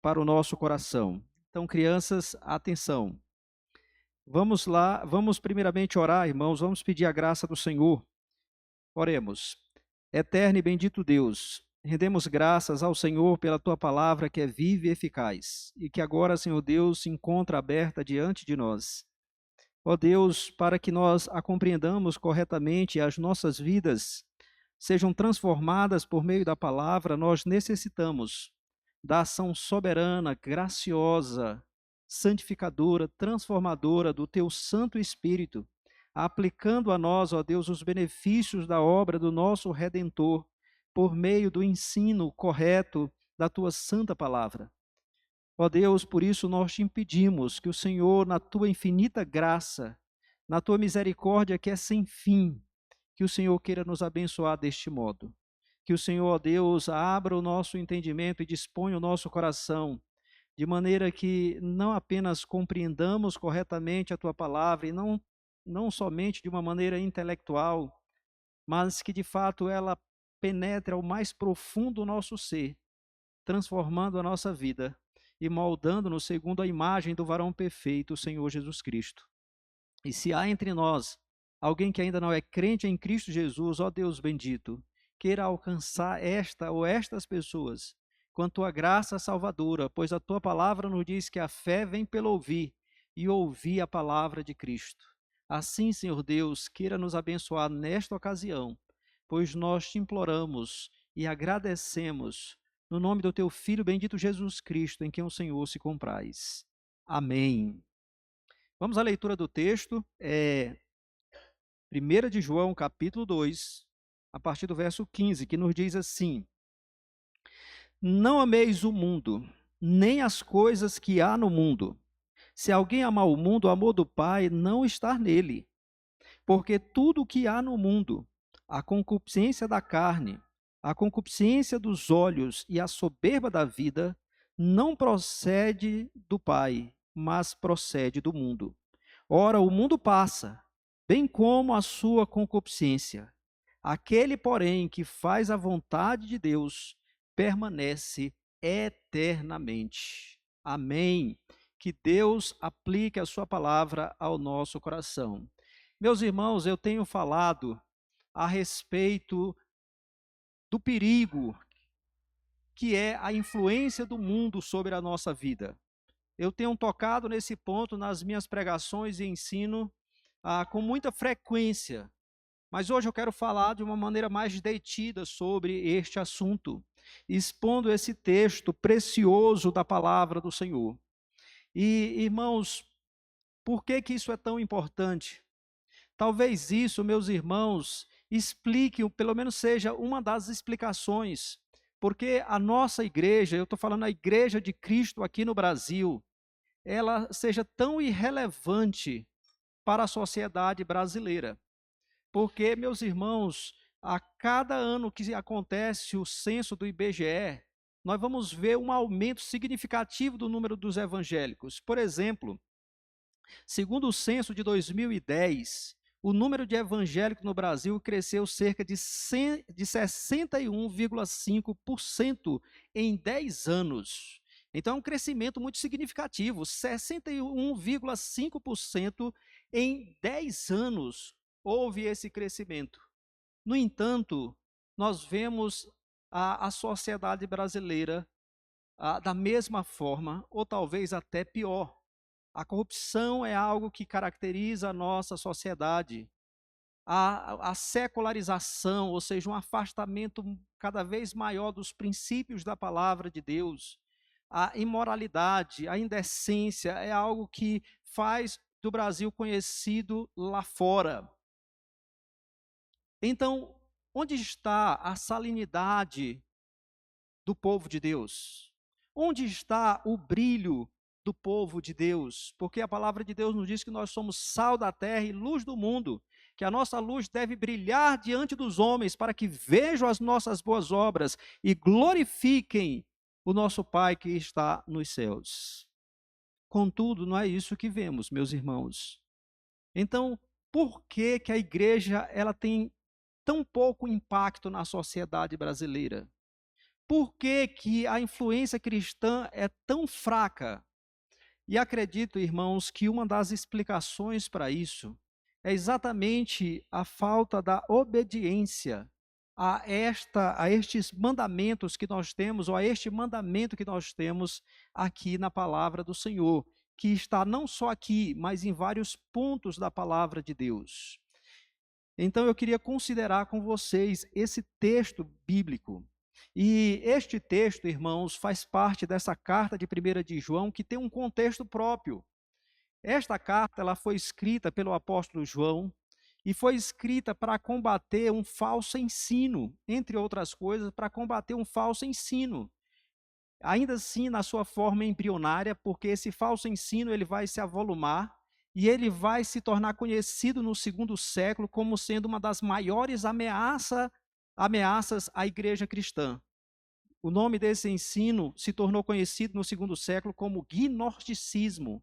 para o nosso coração. Então, crianças, atenção. Vamos lá, vamos primeiramente orar, irmãos, vamos pedir a graça do Senhor. Oremos. Eterno e bendito Deus, rendemos graças ao Senhor pela tua palavra que é viva e eficaz, e que agora, Senhor Deus, se encontra aberta diante de nós. Ó Deus, para que nós a compreendamos corretamente e as nossas vidas sejam transformadas por meio da palavra, nós necessitamos da ação soberana, graciosa, santificadora, transformadora do teu Santo Espírito, aplicando a nós, ó Deus, os benefícios da obra do nosso Redentor, por meio do ensino correto da tua santa palavra. Ó Deus, por isso nós te impedimos que o Senhor, na tua infinita graça, na tua misericórdia que é sem fim, que o Senhor queira nos abençoar deste modo. Que o Senhor, ó Deus, abra o nosso entendimento e disponha o nosso coração, de maneira que não apenas compreendamos corretamente a tua palavra, e não somente de uma maneira intelectual, mas que de fato ela penetre ao mais profundo do nosso ser, transformando a nossa vida e moldando-nos segundo a imagem do varão perfeito, o Senhor Jesus Cristo. E se há entre nós alguém que ainda não é crente em Cristo Jesus, ó Deus bendito, queira alcançar esta ou estas pessoas com a tua graça salvadora, pois a tua palavra nos diz que a fé vem pelo ouvir, e ouvir a palavra de Cristo. Assim, Senhor Deus, queira nos abençoar nesta ocasião, pois nós te imploramos e agradecemos no nome do teu Filho bendito Jesus Cristo, em quem o Senhor se compraz. Amém. Vamos à leitura do texto, 1 de João, capítulo 2, a partir do verso 15, que nos diz assim: Não ameis o mundo, nem as coisas que há no mundo. Se alguém amar o mundo, o amor do Pai não está nele. Porque tudo o que há no mundo, a concupiscência da carne, a concupiscência dos olhos e a soberba da vida, não procede do Pai, mas procede do mundo. Ora, o mundo passa, bem como a sua concupiscência. Aquele, porém, que faz a vontade de Deus, permanece eternamente. Amém. Que Deus aplique a sua palavra ao nosso coração. Meus irmãos, eu tenho falado a respeito do perigo que é a influência do mundo sobre a nossa vida. Eu tenho tocado nesse ponto nas minhas pregações e ensino com muita frequência, mas hoje eu quero falar de uma maneira mais detida sobre este assunto, expondo esse texto precioso da palavra do Senhor. E, irmãos, por que que isso é tão importante? Talvez isso, meus irmãos, explique, ou pelo menos seja uma das explicações, porque a nossa igreja, eu estou falando a igreja de Cristo aqui no Brasil, ela seja tão irrelevante para a sociedade brasileira. Porque, meus irmãos, a cada ano que acontece o censo do IBGE, nós vamos ver um aumento significativo do número dos evangélicos. Por exemplo, segundo o censo de 2010, o número de evangélicos no Brasil cresceu cerca de 61,5% em 10 anos. Então, é um crescimento muito significativo, 61,5% em 10 anos houve esse crescimento. No entanto, nós vemos a sociedade brasileira da mesma forma, ou talvez até pior. A corrupção é algo que caracteriza a nossa sociedade. A secularização, ou seja, um afastamento cada vez maior dos princípios da palavra de Deus. A imoralidade, a indecência é algo que faz do Brasil conhecido lá fora. Então, onde está a salinidade do povo de Deus? Onde está o brilho do povo de Deus? Porque a palavra de Deus nos diz que nós somos sal da terra e luz do mundo, que a nossa luz deve brilhar diante dos homens para que vejam as nossas boas obras e glorifiquem o nosso Pai que está nos céus. Contudo, não é isso que vemos, meus irmãos. Então, por que que a igreja ela tem tão pouco impacto na sociedade brasileira? por que que a influência cristã é tão fraca? E acredito, irmãos, que uma das explicações para isso é exatamente a falta da obediência a estes mandamentos que nós temos, ou a este mandamento que nós temos aqui na palavra do Senhor, que está não só aqui, mas em vários pontos da palavra de Deus. Então eu queria considerar com vocês esse texto bíblico. E este texto, irmãos, faz parte dessa carta de 1 de João, que tem um contexto próprio. Esta carta ela foi escrita pelo apóstolo João e foi escrita para combater um falso ensino, entre outras coisas, para combater um falso ensino. Ainda assim, na sua forma embrionária, porque esse falso ensino ele vai se avolumar e ele vai se tornar conhecido no segundo século como sendo uma das maiores ameaças à igreja cristã. O nome desse ensino se tornou conhecido no segundo século como gnosticismo,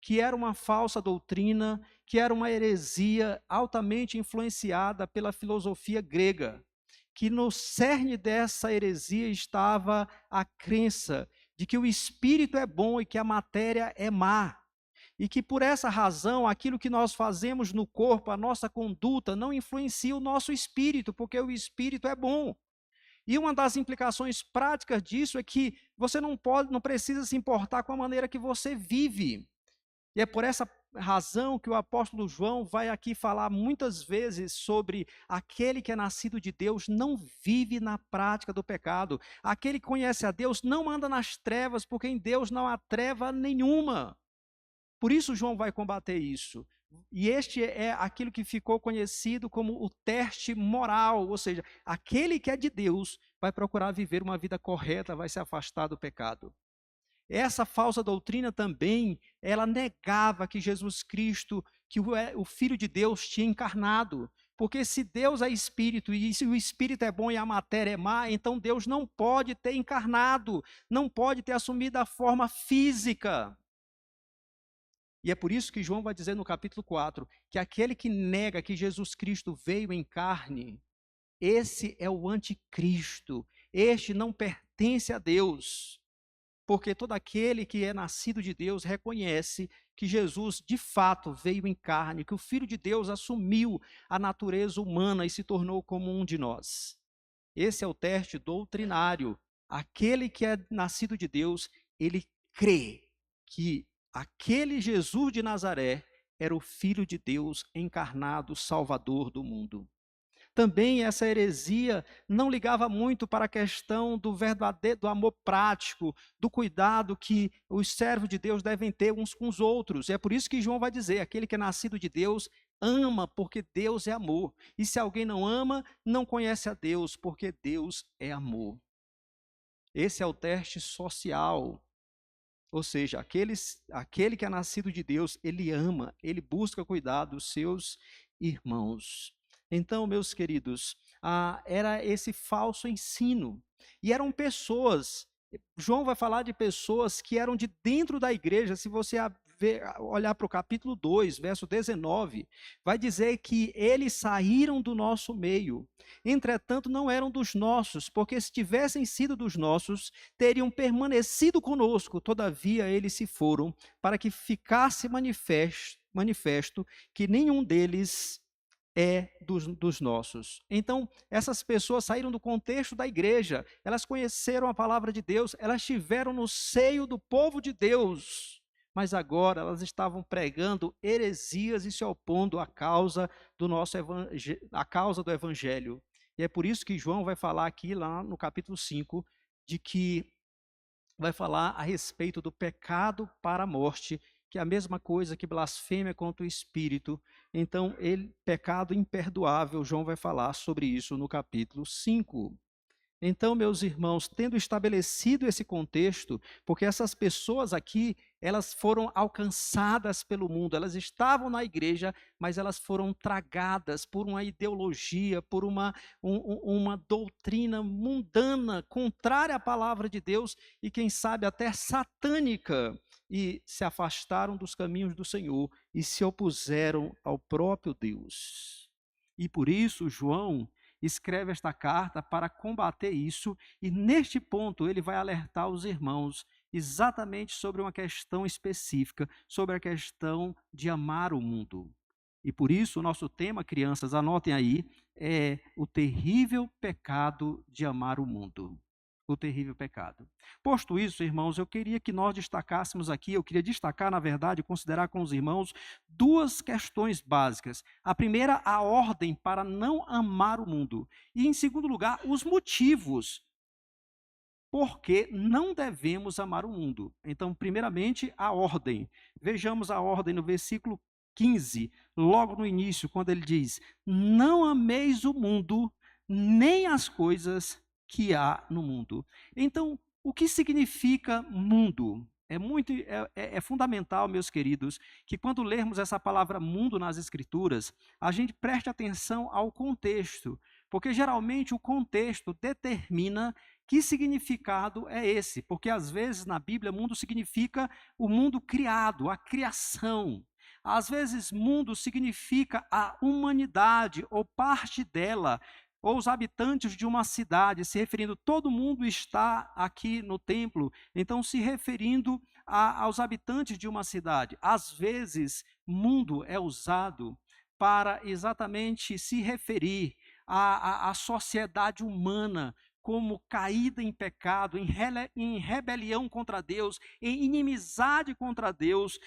que era uma falsa doutrina, que era uma heresia altamente influenciada pela filosofia grega, que no cerne dessa heresia estava a crença de que o espírito é bom e que a matéria é má, e que por essa razão aquilo que nós fazemos no corpo, a nossa conduta, não influencia o nosso espírito, porque o espírito é bom. E uma das implicações práticas disso é que você não precisa se importar com a maneira que você vive. E é por essa razão que o apóstolo João vai aqui falar muitas vezes sobre aquele que é nascido de Deus não vive na prática do pecado. Aquele que conhece a Deus não anda nas trevas, porque em Deus não há treva nenhuma. Por isso João vai combater isso. E este é aquilo que ficou conhecido como o teste moral, ou seja, aquele que é de Deus vai procurar viver uma vida correta, vai se afastar do pecado. Essa falsa doutrina também, ela negava que Jesus Cristo, que o Filho de Deus tinha encarnado. Porque se Deus é espírito e se o espírito é bom e a matéria é má, então Deus não pode ter encarnado, não pode ter assumido a forma física. E é por isso que João vai dizer no capítulo 4, que aquele que nega que Jesus Cristo veio em carne, esse é o anticristo, este não pertence a Deus. Porque todo aquele que é nascido de Deus reconhece que Jesus de fato veio em carne, que o Filho de Deus assumiu a natureza humana e se tornou como um de nós. Esse é o teste doutrinário. Aquele que é nascido de Deus, ele crê que aquele Jesus de Nazaré era o Filho de Deus encarnado, Salvador do mundo. Também essa heresia não ligava muito para a questão do verdadeiro, do amor prático, do cuidado que os servos de Deus devem ter uns com os outros. E é por isso que João vai dizer, aquele que é nascido de Deus ama, porque Deus é amor. E se alguém não ama, não conhece a Deus, porque Deus é amor. Esse é o teste social. Ou seja, aquele que é nascido de Deus, ele ama, ele busca cuidar dos seus irmãos. Então, meus queridos, era esse falso ensino. E eram pessoas, João vai falar de pessoas que eram de dentro da igreja. Se você olhar para o capítulo 2, verso 19, vai dizer que eles saíram do nosso meio. Entretanto, não eram dos nossos, porque se tivessem sido dos nossos, teriam permanecido conosco. Todavia, eles se foram, para que ficasse manifesto que nenhum deles é dos nossos. Então, essas pessoas saíram do contexto da igreja, elas conheceram a palavra de Deus, elas estiveram no seio do povo de Deus, mas agora elas estavam pregando heresias e se opondo à causa à causa do evangelho. E é por isso que João vai falar aqui, lá no capítulo 5, de que vai falar a respeito do pecado para a morte, que é a mesma coisa que blasfêmia contra o Espírito. Então, pecado imperdoável, João vai falar sobre isso no capítulo 5. Então, meus irmãos, tendo estabelecido esse contexto, porque essas pessoas aqui, elas foram alcançadas pelo mundo, elas estavam na igreja, mas elas foram tragadas por uma ideologia, por uma doutrina mundana, contrária à palavra de Deus e, quem sabe, até satânica, e se afastaram dos caminhos do Senhor e se opuseram ao próprio Deus. E por isso, João, escreve esta carta para combater isso, e neste ponto ele vai alertar os irmãos exatamente sobre uma questão específica, sobre a questão de amar o mundo. E por isso o nosso tema, crianças, anotem aí, é o terrível pecado de amar o mundo. O terrível pecado. Posto isso, irmãos, eu queria que nós destacássemos aqui, eu queria destacar, na verdade, considerar com os irmãos duas questões básicas. A primeira, a ordem para não amar o mundo. E, em segundo lugar, os motivos porque não devemos amar o mundo. Então, primeiramente, a ordem. Vejamos a ordem no versículo 15, logo no início, quando ele diz: não ameis o mundo, nem as coisas que há no mundo. Então, o que significa mundo? É fundamental, meus queridos, que quando lermos essa palavra mundo nas Escrituras, a gente preste atenção ao contexto, porque geralmente o contexto determina que significado é esse, porque às vezes na Bíblia mundo significa o mundo criado, a criação. Às vezes mundo significa a humanidade ou parte dela, ou os habitantes de uma cidade, se referindo, todo mundo está aqui no templo, então se referindo aos habitantes de uma cidade. Às vezes, mundo é usado para exatamente se referir à sociedade humana como caída em pecado, em rebelião contra Deus, em inimizade contra Deus,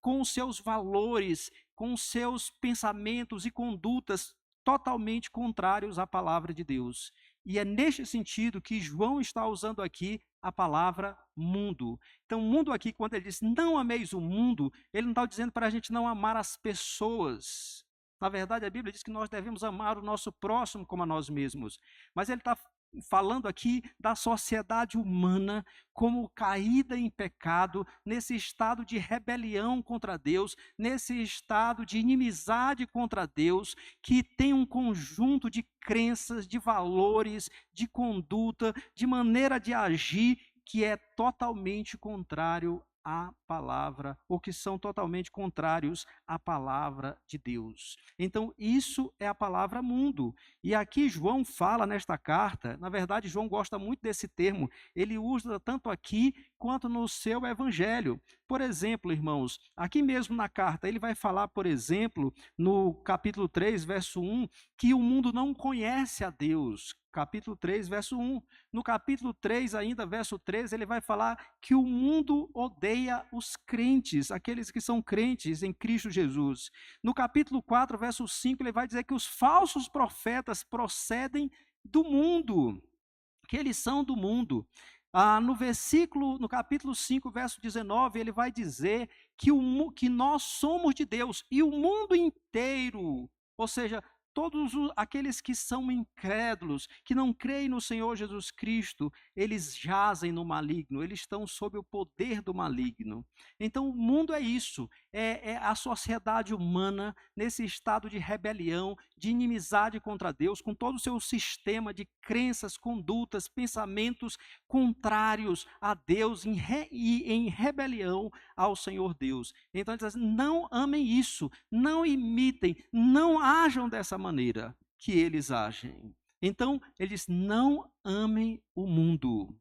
com os seus valores, com os seus pensamentos e condutas totalmente contrários à palavra de Deus. E é neste sentido que João está usando aqui a palavra mundo. Então, mundo aqui, quando ele diz não ameis o mundo, ele não está dizendo para a gente não amar as pessoas. Na verdade, a Bíblia diz que nós devemos amar o nosso próximo como a nós mesmos. Mas ele está falando aqui da sociedade humana como caída em pecado, nesse estado de rebelião contra Deus, nesse estado de inimizade contra Deus, que tem um conjunto de crenças, de valores, de conduta, de maneira de agir que é totalmente contrário à palavra, ou que são totalmente contrários à palavra de Deus. Então, isso é a palavra mundo. E aqui João fala nesta carta, na verdade, João gosta muito desse termo, ele usa tanto aqui quanto no seu evangelho. Por exemplo, irmãos, aqui mesmo na carta, ele vai falar, por exemplo, no capítulo 3, verso 1, que o mundo não conhece a Deus. Capítulo 3, verso 1. No capítulo 3, ainda, verso 13, ele vai falar que o mundo odeia os crentes, aqueles que são crentes em Cristo Jesus. No capítulo 4, verso 5, ele vai dizer que os falsos profetas procedem do mundo, que eles são do mundo. No capítulo 5, verso 19, ele vai dizer que nós somos de Deus e o mundo inteiro, ou seja, todos aqueles que são incrédulos, que não creem no Senhor Jesus Cristo, eles jazem no maligno, eles estão sob o poder do maligno. Então, o mundo é isso, é a sociedade humana nesse estado de rebelião, de inimizade contra Deus, com todo o seu sistema de crenças, condutas, pensamentos contrários a Deus e em rebelião ao Senhor Deus. Então, ele diz assim, não amem isso, não imitem, não ajam dessa maneira que eles agem. Então, ele diz, não amem o mundo.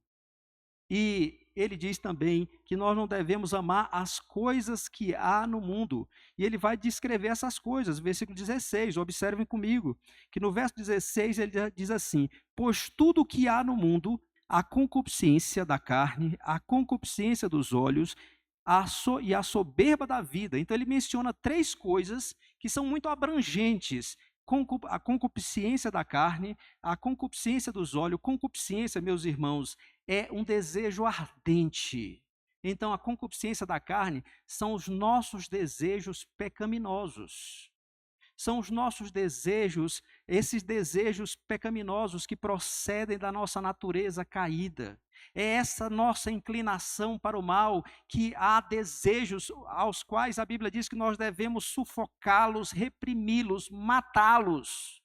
E ele diz também que nós não devemos amar as coisas que há no mundo. E ele vai descrever essas coisas, versículo 16, observem comigo, que no verso 16 ele diz assim, pois tudo que há no mundo, a concupiscência da carne, a concupiscência dos olhos e a soberba da vida. Então ele menciona três coisas que são muito abrangentes, a concupiscência da carne, a concupiscência dos olhos. Concupiscência, meus irmãos, é um desejo ardente. Então, a concupiscência da carne são os nossos desejos pecaminosos. São os nossos desejos, esses desejos pecaminosos que procedem da nossa natureza caída. É essa nossa inclinação para o mal, que há desejos aos quais a Bíblia diz que nós devemos sufocá-los, reprimi-los, matá-los.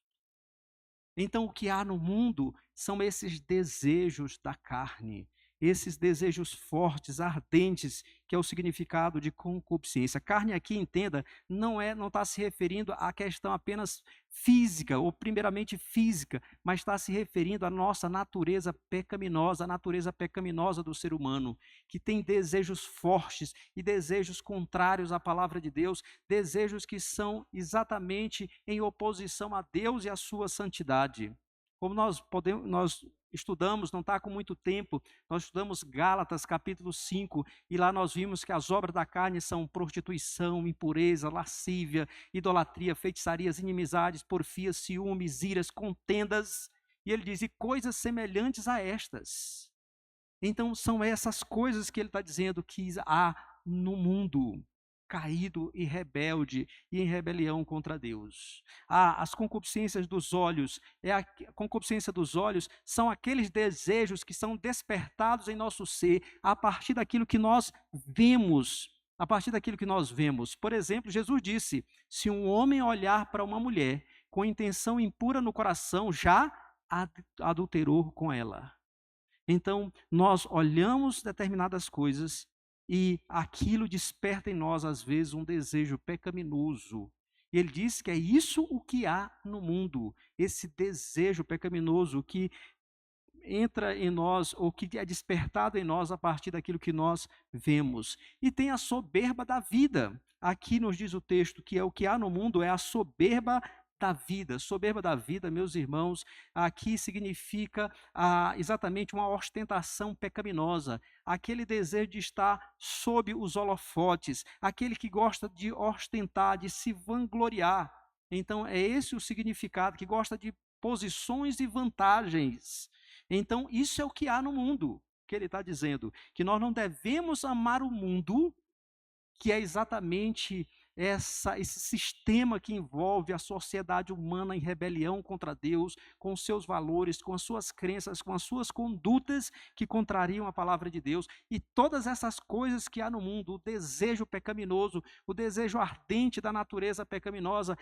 Então, o que há no mundo são esses desejos da carne. esses desejos fortes, ardentes, que é o significado de concupiscência. Carne aqui, entenda, não está se referindo à questão apenas física, ou primeiramente física, mas está se referindo à nossa natureza pecaminosa, a natureza pecaminosa do ser humano, que tem desejos fortes e desejos contrários à palavra de Deus, desejos que são exatamente em oposição a Deus e à sua santidade. Como nós estudamos, não está com muito tempo, nós estudamos Gálatas capítulo 5, e lá nós vimos que as obras da carne são prostituição, impureza, lascívia, idolatria, feitiçarias, inimizades, porfias, ciúmes, iras, contendas, e ele diz, e coisas semelhantes a estas. Então são essas coisas que ele está dizendo que há no mundo caído e rebelde e em rebelião contra Deus. As concupiscências dos olhos, a concupiscência dos olhos são aqueles desejos que são despertados em nosso ser a partir daquilo que nós vemos, a partir daquilo que nós vemos. Por exemplo, Jesus disse, se um homem olhar para uma mulher com intenção impura no coração, já adulterou com ela. Então, nós olhamos determinadas coisas e aquilo desperta em nós, às vezes, um desejo pecaminoso. E ele diz que é isso o que há no mundo, esse desejo pecaminoso que entra em nós, ou que é despertado em nós a partir daquilo que nós vemos. E tem a soberba da vida. Aqui nos diz o texto que é o que há no mundo, é a soberba da vida. Soberba da vida, meus irmãos, aqui significa exatamente uma ostentação pecaminosa, aquele desejo de estar sob os holofotes, aquele que gosta de ostentar, de se vangloriar. Então é esse o significado, que gosta de posições e vantagens. Então isso é o que há no mundo, que ele está dizendo, que nós não devemos amar o mundo, que é exatamente esse sistema que envolve a sociedade humana em rebelião contra Deus, com os seus valores, com as suas crenças, com as suas condutas que contrariam a palavra de Deus, e todas essas coisas que há no mundo, o desejo pecaminoso, o desejo ardente da natureza pecaminosa,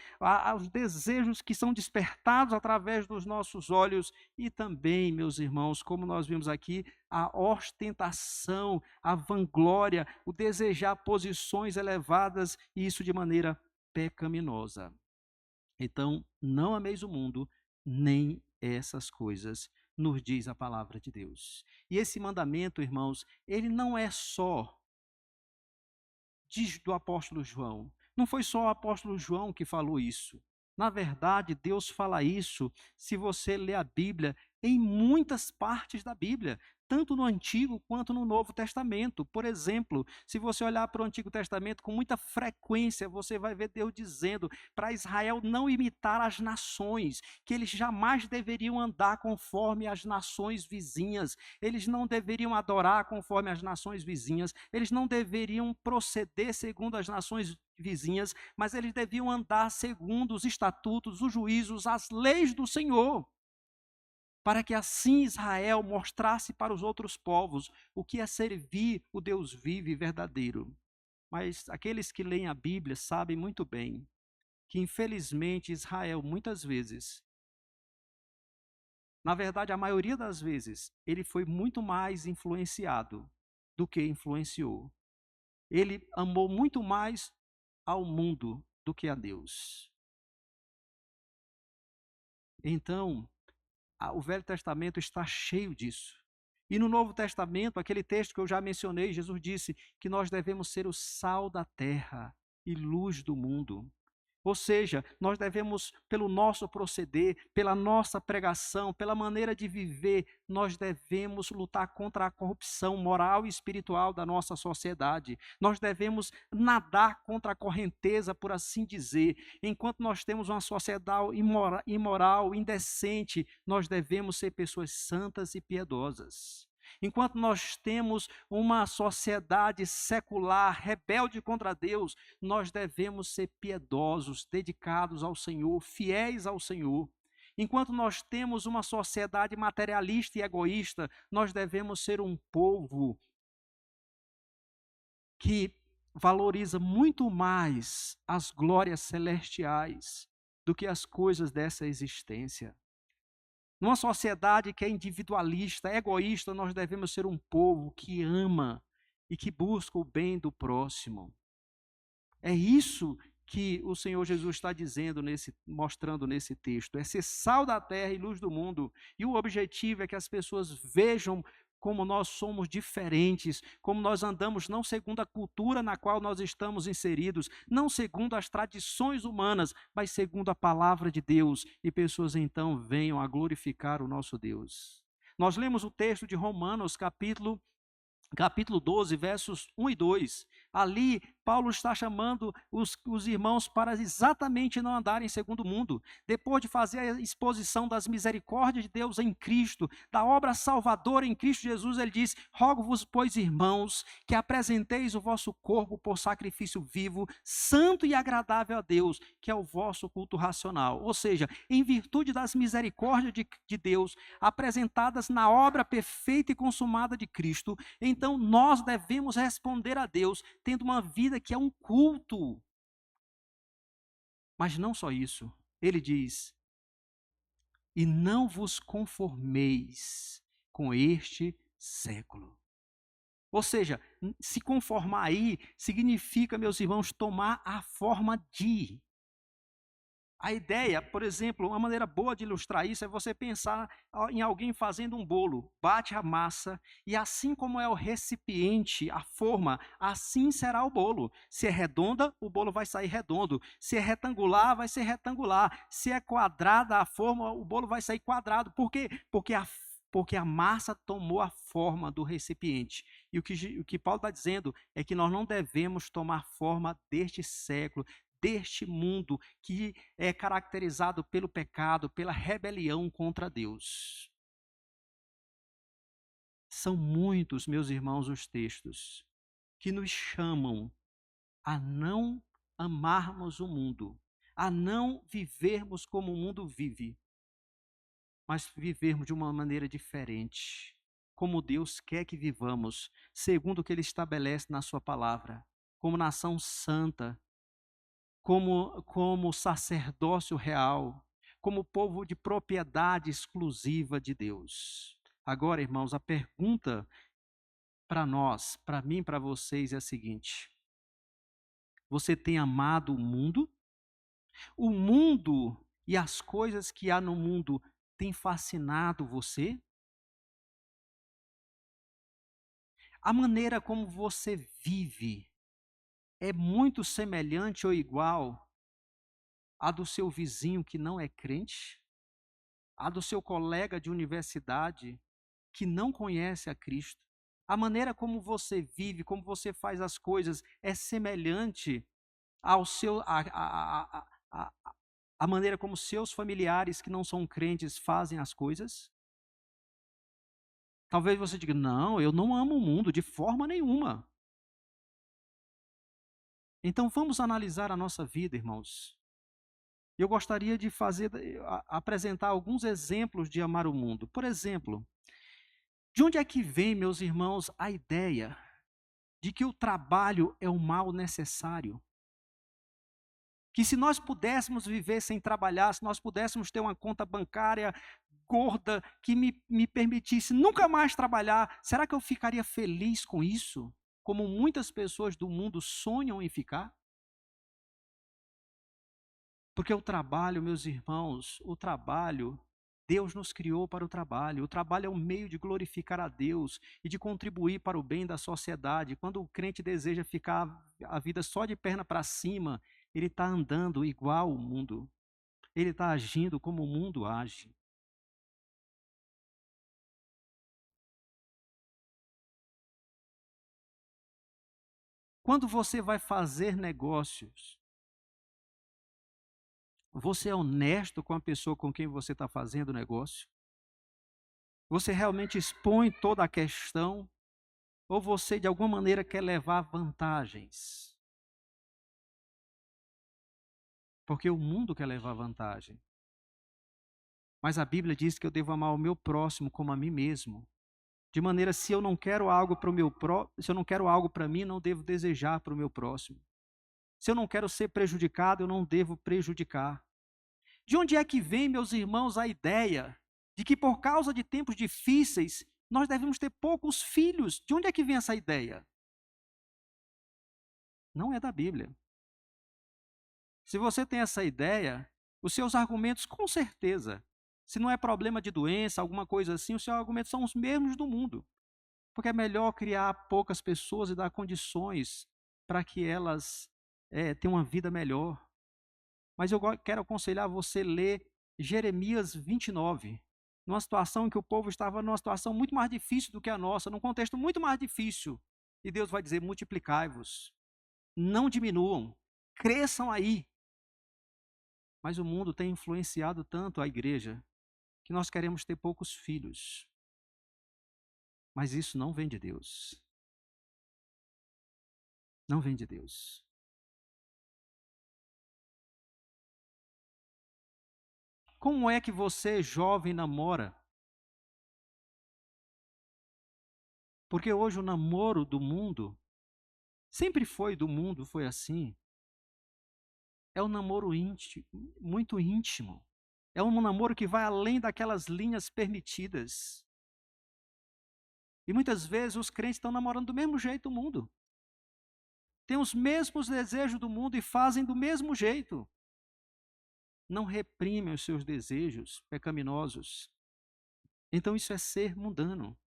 os desejos que são despertados através dos nossos olhos, e também, meus irmãos, como nós vimos aqui, a ostentação, a vanglória, o desejar posições elevadas, e isso de maneira pecaminosa. Então, não ameis o mundo, nem essas coisas, nos diz a palavra de Deus. E esse mandamento, irmãos, ele não é só do apóstolo João. Não foi só o apóstolo João que falou isso. Na verdade, Deus fala isso, se você ler a Bíblia, em muitas partes da Bíblia, tanto no Antigo quanto no Novo Testamento. Por exemplo, se você olhar para o Antigo Testamento, com muita frequência, você vai ver Deus dizendo para Israel não imitar as nações, que eles jamais deveriam andar conforme as nações vizinhas, eles não deveriam adorar conforme as nações vizinhas, eles não deveriam proceder segundo as nações vizinhas, mas eles deviam andar segundo os estatutos, os juízos, as leis do Senhor, para que assim Israel mostrasse para os outros povos o que é servir o Deus vivo e verdadeiro. Mas aqueles que leem a Bíblia sabem muito bem que, infelizmente, Israel, muitas vezes, na verdade, a maioria das vezes, ele foi muito mais influenciado do que influenciou. Ele amou muito mais ao mundo do que a Deus. Então, o Velho Testamento está cheio disso. E no Novo Testamento, aquele texto que eu já mencionei, Jesus disse que nós devemos ser o sal da terra e luz do mundo. Ou seja, nós devemos, pelo nosso proceder, pela nossa pregação, pela maneira de viver, nós devemos lutar contra a corrupção moral e espiritual da nossa sociedade. Nós devemos nadar contra a correnteza, por assim dizer. Enquanto nós temos uma sociedade imoral, indecente, nós devemos ser pessoas santas e piedosas. Enquanto nós temos uma sociedade secular, rebelde contra Deus, nós devemos ser piedosos, dedicados ao Senhor, fiéis ao Senhor. Enquanto nós temos uma sociedade materialista e egoísta, nós devemos ser um povo que valoriza muito mais as glórias celestiais do que as coisas dessa existência. Numa sociedade que é individualista, egoísta, nós devemos ser um povo que ama e que busca o bem do próximo. É isso que o Senhor Jesus está dizendo, mostrando nesse texto. É ser sal da terra e luz do mundo. E o objetivo é que as pessoas vejam como nós somos diferentes, como nós andamos não segundo a cultura na qual nós estamos inseridos, não segundo as tradições humanas, mas segundo a palavra de Deus, e pessoas então venham a glorificar o nosso Deus. Nós lemos o texto de Romanos, capítulo 12, versos 1 e 2. Ali, Paulo está chamando os irmãos para exatamente não andarem segundo o mundo. Depois de fazer a exposição das misericórdias de Deus em Cristo, da obra salvadora em Cristo Jesus, ele diz: rogo-vos, pois, irmãos, que apresenteis o vosso corpo por sacrifício vivo, santo e agradável a Deus, que é o vosso culto racional. Ou seja, em virtude das misericórdias de Deus, apresentadas na obra perfeita e consumada de Cristo, então nós devemos responder a Deus tendo uma vida que é um culto. Mas não só isso. Ele diz: e não vos conformeis com este século. Ou seja, se conformar aí significa, meus irmãos, tomar a forma de. A ideia, por exemplo, uma maneira boa de ilustrar isso é você pensar em alguém fazendo um bolo, bate a massa e assim como é o recipiente, a forma, assim será o bolo. Se é redonda, o bolo vai sair redondo. Se é retangular, vai ser retangular. Se é quadrada a forma, o bolo vai sair quadrado. Por quê? Porque a massa tomou a forma do recipiente. E o que Paulo está dizendo é que nós não devemos tomar forma deste século, deste mundo que é caracterizado pelo pecado, pela rebelião contra Deus. São muitos, meus irmãos, os textos que nos chamam a não amarmos o mundo, a não vivermos como o mundo vive, mas vivermos de uma maneira diferente, como Deus quer que vivamos, segundo o que Ele estabelece na sua palavra, como nação santa, como sacerdócio real, como povo de propriedade exclusiva de Deus. Agora, irmãos, a pergunta para nós, para mim, para vocês é a seguinte: você tem amado o mundo? O mundo e as coisas que há no mundo têm fascinado você? A maneira como você vive é muito semelhante ou igual à do seu vizinho que não é crente? A do seu colega de universidade que não conhece a Cristo? A maneira como você vive, como você faz as coisas é semelhante ao seu a maneira como seus familiares que não são crentes fazem as coisas? Talvez você diga: "Não, eu não amo o mundo de forma nenhuma". Então vamos analisar a nossa vida, irmãos. Eu gostaria de apresentar alguns exemplos de amar o mundo. Por exemplo, de onde é que vem, meus irmãos, a ideia de que o trabalho é um mal necessário? Que se nós pudéssemos viver sem trabalhar, se nós pudéssemos ter uma conta bancária gorda que me permitisse nunca mais trabalhar, será que eu ficaria feliz com isso? Como muitas pessoas do mundo sonham em ficar? Porque o trabalho, meus irmãos, Deus nos criou para o trabalho. O trabalho é um meio de glorificar a Deus e de contribuir para o bem da sociedade. Quando o crente deseja ficar a vida só de perna para cima, ele está andando igual o mundo. Ele está agindo como o mundo age. Quando você vai fazer negócios, você é honesto com a pessoa com quem você está fazendo negócio? Você realmente expõe toda a questão? Ou você, de alguma maneira, quer levar vantagens? Porque o mundo quer levar vantagem. Mas a Bíblia diz que eu devo amar o meu próximo como a mim mesmo. De maneira, se eu não quero algo para se eu não quero algo para mim, não devo desejar para o meu próximo. Se eu não quero ser prejudicado, eu não devo prejudicar. De onde é que vem, meus irmãos, a ideia de que por causa de tempos difíceis, nós devemos ter poucos filhos. De onde é que vem essa ideia? Não é da Bíblia. Se você tem essa ideia, os seus argumentos, com certeza, se não é problema de doença, alguma coisa assim, os seus argumentos são os mesmos do mundo. Porque é melhor criar poucas pessoas e dar condições para que elas tenham uma vida melhor. Mas eu quero aconselhar você a ler Jeremias 29, numa situação em que o povo estava numa situação muito mais difícil do que a nossa, num contexto muito mais difícil. E Deus vai dizer: multiplicai-vos, não diminuam, cresçam aí. Mas o mundo tem influenciado tanto a igreja que nós queremos ter poucos filhos. Mas isso não vem de Deus. Não vem de Deus. Como é que você, jovem, namora? Porque hoje o namoro do mundo, sempre foi do mundo, foi assim. É um namoro íntimo, muito íntimo. É um namoro que vai além daquelas linhas permitidas. E muitas vezes os crentes estão namorando do mesmo jeito do mundo. Têm os mesmos desejos do mundo e fazem do mesmo jeito. Não reprimem os seus desejos pecaminosos. Então isso é ser mundano.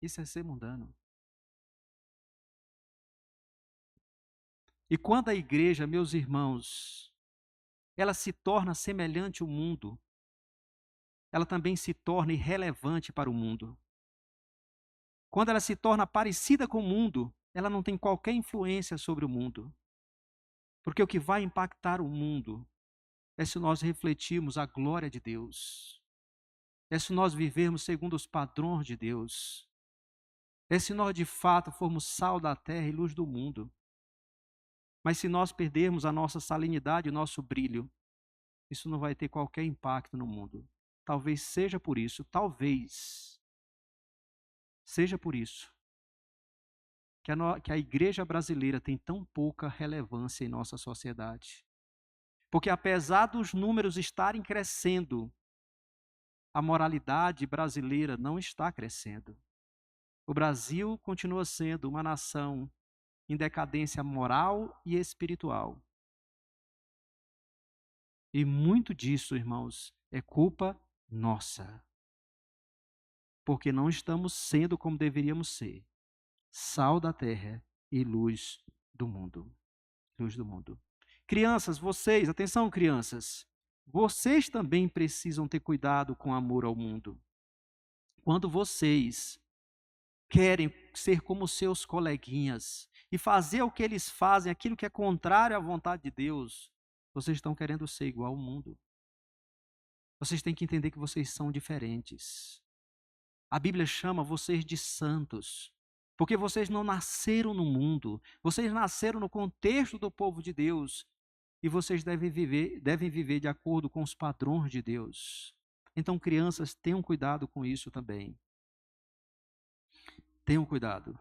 Isso é ser mundano. E quando a igreja, meus irmãos, ela se torna semelhante ao mundo, ela também se torna irrelevante para o mundo. Quando ela se torna parecida com o mundo, ela não tem qualquer influência sobre o mundo. Porque o que vai impactar o mundo é se nós refletirmos a glória de Deus. É se nós vivermos segundo os padrões de Deus. É se nós de fato formos sal da terra e luz do mundo. Mas se nós perdermos a nossa salinidade, o nosso brilho, isso não vai ter qualquer impacto no mundo. Talvez seja por isso, seja por isso, que a igreja brasileira tem tão pouca relevância em nossa sociedade. Porque apesar dos números estarem crescendo, a moralidade brasileira não está crescendo. O Brasil continua sendo uma nação em decadência moral e espiritual. E muito disso, irmãos, é culpa nossa. Porque não estamos sendo como deveríamos ser. Sal da terra e luz do mundo. Luz do mundo. Crianças, vocês, atenção crianças, vocês também precisam ter cuidado com amor ao mundo. Quando vocês querem ser como seus coleguinhas e fazer o que eles fazem, aquilo que é contrário à vontade de Deus, vocês estão querendo ser igual ao mundo. Vocês têm que entender que vocês são diferentes. A Bíblia chama vocês de santos, porque vocês não nasceram no mundo, vocês nasceram no contexto do povo de Deus, e vocês devem viver de acordo com os padrões de Deus. Então, crianças, tenham cuidado com isso também. Tenham cuidado.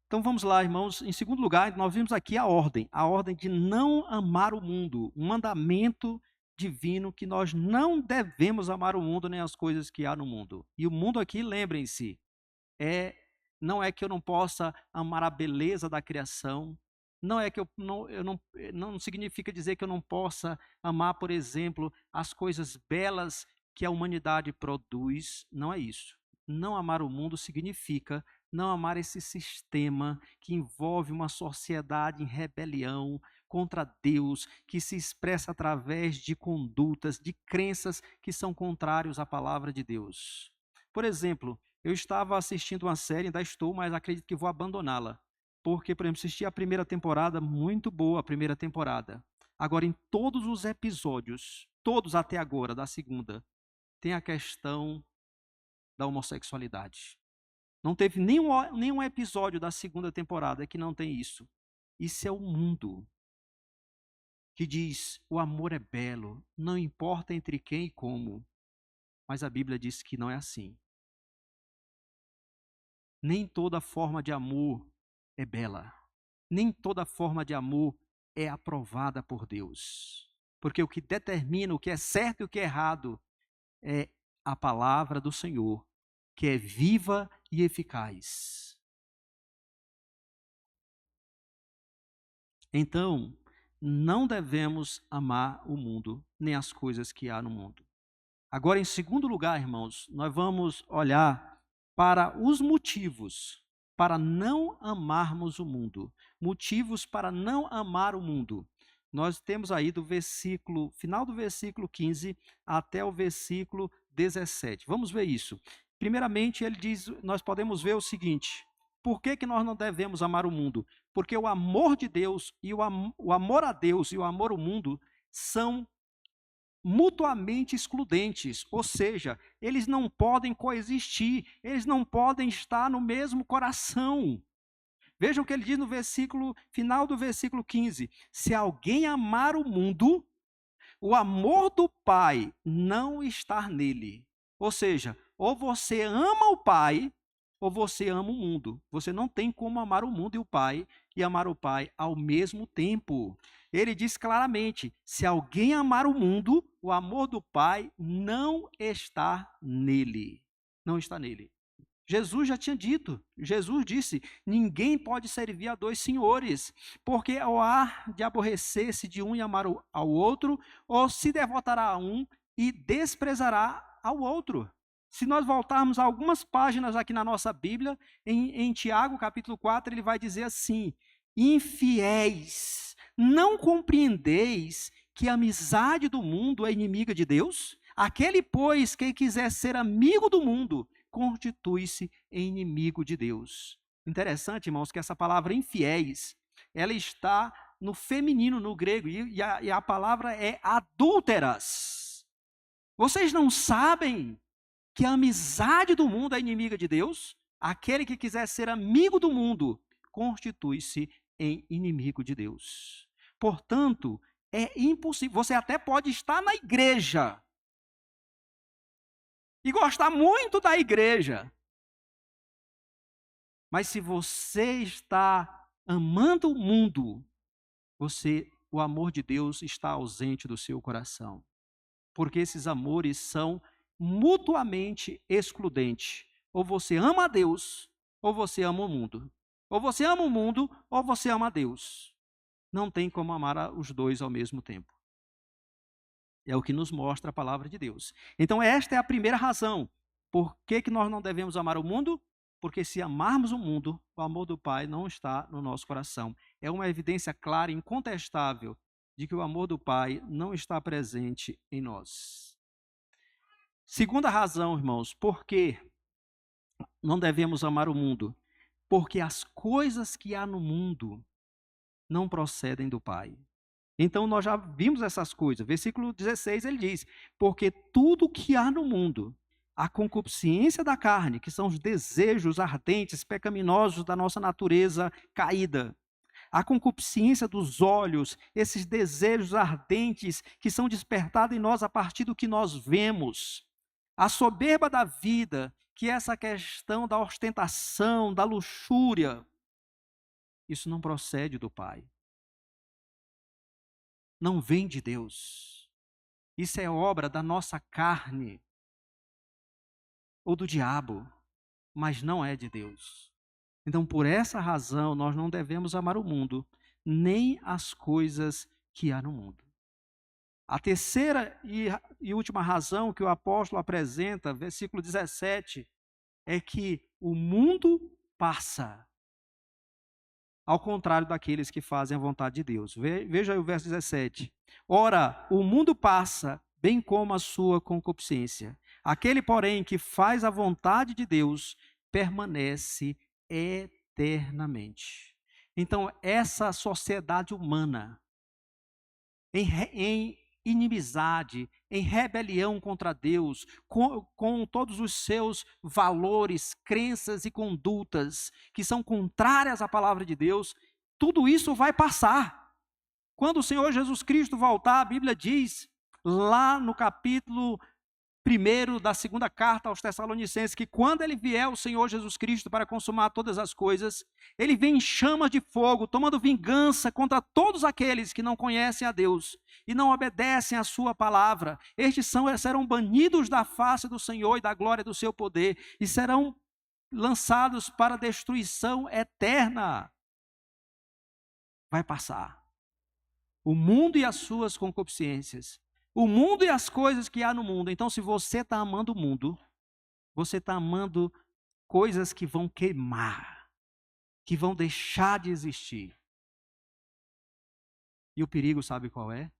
Então vamos lá, irmãos. Em segundo lugar, nós vimos aqui a ordem de não amar o mundo, um mandamento divino que nós não devemos amar o mundo nem as coisas que há no mundo. E o mundo aqui, lembrem-se, não é que eu não possa amar a beleza da criação, não é que não significa dizer que eu não possa amar, por exemplo, as coisas belas que a humanidade produz, não é isso. Não amar o mundo significa não amar esse sistema que envolve uma sociedade em rebelião contra Deus, que se expressa através de condutas, de crenças que são contrários à palavra de Deus. Por exemplo, eu estava assistindo uma série, ainda estou, mas acredito que vou abandoná-la. Porque, por exemplo, assisti a primeira temporada, muito boa a primeira temporada. Agora, em todos os episódios, todos até agora, da segunda, tem a questão da homossexualidade. Não teve nenhum episódio da segunda temporada que não tem isso. Isso é o mundo que diz: o amor é belo, não importa entre quem e como. Mas a Bíblia diz que não é assim. Nem toda forma de amor é bela. Nem toda forma de amor é aprovada por Deus. porque o que determina o que é certo e o que é errado é a palavra do Senhor, que é viva e eficaz. Então, não devemos amar o mundo, nem as coisas que há no mundo. Agora, em segundo lugar, irmãos, nós vamos olhar para os motivos para não amarmos o mundo. Motivos para não amar o mundo. Nós temos aí do final do versículo 15 até o versículo 17. Vamos ver isso. Primeiramente, ele diz, nós podemos ver o seguinte: por que nós não devemos amar o mundo? Porque o amor de Deus e o amor a Deus e o amor ao mundo são mutuamente excludentes, ou seja, eles não podem coexistir, eles não podem estar no mesmo coração. Vejam o que ele diz no final do versículo 15: se alguém amar o mundo, o amor do Pai não está nele. Ou seja, ou você ama o Pai, ou você ama o mundo. Você não tem como amar o mundo e amar o Pai ao mesmo tempo. Ele diz claramente: se alguém amar o mundo, o amor do Pai não está nele. Não está nele. Jesus já tinha dito, Jesus disse: ninguém pode servir a dois senhores, porque ou há de aborrecer-se de um e amar ao outro, ou se devotará a um e desprezará ao outro. Se nós voltarmos algumas páginas aqui na nossa Bíblia, em Tiago, capítulo 4, ele vai dizer assim: infiéis, não compreendeis que a amizade do mundo é inimiga de Deus? Aquele, pois, que quiser ser amigo do mundo, constitui-se em inimigo de Deus. Interessante, irmãos, que essa palavra infiéis, ela está no feminino, no grego, e a palavra é adúlteras. Vocês não sabem que a amizade do mundo é inimiga de Deus? Aquele que quiser ser amigo do mundo, constitui-se em inimigo de Deus. Portanto, é impossível. Você até pode estar na igreja e gostar muito da igreja, mas se você está amando o mundo, o amor de Deus está ausente do seu coração, porque esses amores são mutuamente excludentes. Ou você ama a Deus, ou você ama o mundo. Ou você ama o mundo, ou você ama a Deus. Não tem como amar os dois ao mesmo tempo. É o que nos mostra a palavra de Deus. Então, esta é a primeira razão. Por que nós não devemos amar o mundo? Porque se amarmos o mundo, o amor do Pai não está no nosso coração. É uma evidência clara e incontestável de que o amor do Pai não está presente em nós. Segunda razão, irmãos, por que não devemos amar o mundo? Porque as coisas que há no mundo não procedem do Pai. Então, nós já vimos essas coisas. Versículo 16, ele diz: porque tudo que há no mundo, a concupiscência da carne, que são os desejos ardentes, pecaminosos da nossa natureza caída, a concupiscência dos olhos, esses desejos ardentes que são despertados em nós a partir do que nós vemos, a soberba da vida, que é essa questão da ostentação, da luxúria, isso não procede do Pai. Não vem de Deus. Isso é obra da nossa carne ou do diabo, mas não é de Deus. Então, por essa razão, nós não devemos amar o mundo, nem as coisas que há no mundo. A terceira e última razão que o apóstolo apresenta, versículo 17, é que o mundo passa, ao contrário daqueles que fazem a vontade de Deus. Veja aí o verso 17. Ora, o mundo passa, bem como a sua concupiscência. Aquele, porém, que faz a vontade de Deus, permanece eternamente. Então, essa sociedade humana, em inimizade, em rebelião contra Deus, com todos os seus valores, crenças e condutas que são contrárias à palavra de Deus, tudo isso vai passar. Quando o Senhor Jesus Cristo voltar, a Bíblia diz, lá no capítulo 1º da 2ª carta aos Tessalonicenses, que quando ele vier o Senhor Jesus Cristo para consumar todas as coisas, ele vem em chamas de fogo, tomando vingança contra todos aqueles que não conhecem a Deus e não obedecem à sua palavra. Estes serão banidos da face do Senhor e da glória do seu poder e serão lançados para destruição eterna. Vai passar. O mundo e as suas concupiscências. O mundo e as coisas que há no mundo. Então, se você está amando o mundo, você está amando coisas que vão queimar, que vão deixar de existir. E o perigo, sabe qual é?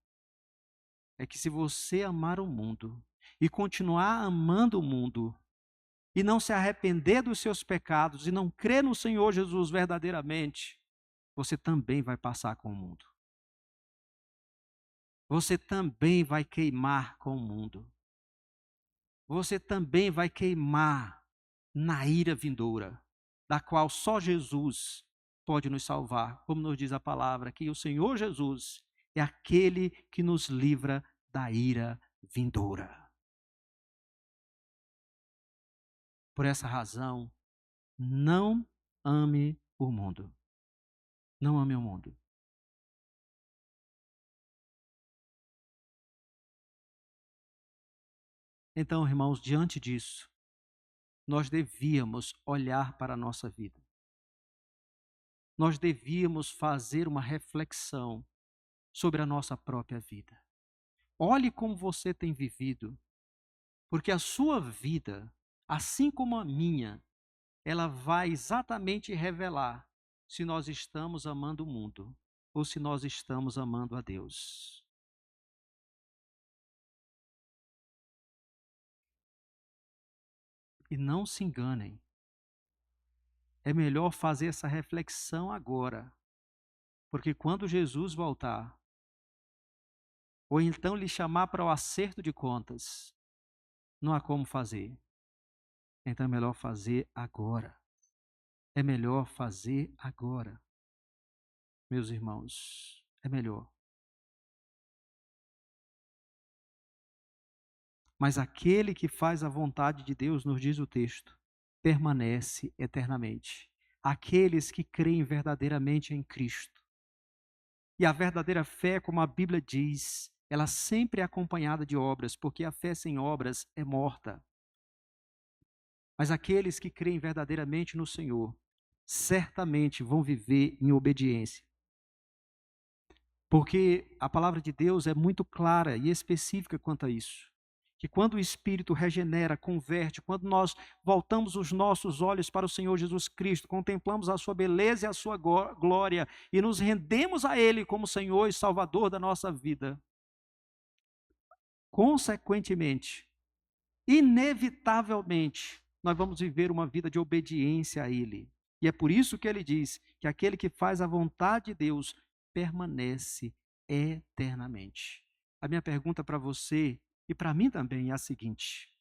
É que se você amar o mundo e continuar amando o mundo, e não se arrepender dos seus pecados, e não crer no Senhor Jesus verdadeiramente, você também vai passar com o mundo. Você também vai queimar com o mundo. Você também vai queimar na ira vindoura, da qual só Jesus pode nos salvar, como nos diz a palavra, que o Senhor Jesus é aquele que nos livra da ira vindoura. Por essa razão, não ame o mundo. Não ame o mundo. Então, irmãos, diante disso, nós devíamos olhar para a nossa vida. Nós devíamos fazer uma reflexão sobre a nossa própria vida. Olhe como você tem vivido, porque a sua vida, assim como a minha, ela vai exatamente revelar se nós estamos amando o mundo ou se nós estamos amando a Deus. E não se enganem. É melhor fazer essa reflexão agora, porque quando Jesus voltar, ou então lhe chamar para o acerto de contas, não há como fazer. Então é melhor fazer agora. É melhor fazer agora. Meus irmãos, é melhor. Mas aquele que faz a vontade de Deus, nos diz o texto, permanece eternamente. Aqueles que creem verdadeiramente em Cristo. E a verdadeira fé, como a Bíblia diz, ela sempre é acompanhada de obras, porque a fé sem obras é morta. Mas aqueles que creem verdadeiramente no Senhor, certamente vão viver em obediência. Porque a palavra de Deus é muito clara e específica quanto a isso. Que quando o Espírito regenera, converte, quando nós voltamos os nossos olhos para o Senhor Jesus Cristo, contemplamos a sua beleza e a sua glória e nos rendemos a Ele como Senhor e Salvador da nossa vida, consequentemente, inevitavelmente, nós vamos viver uma vida de obediência a Ele. E é por isso que Ele diz que aquele que faz a vontade de Deus permanece eternamente. A minha pergunta para você e para mim também é a seguinte: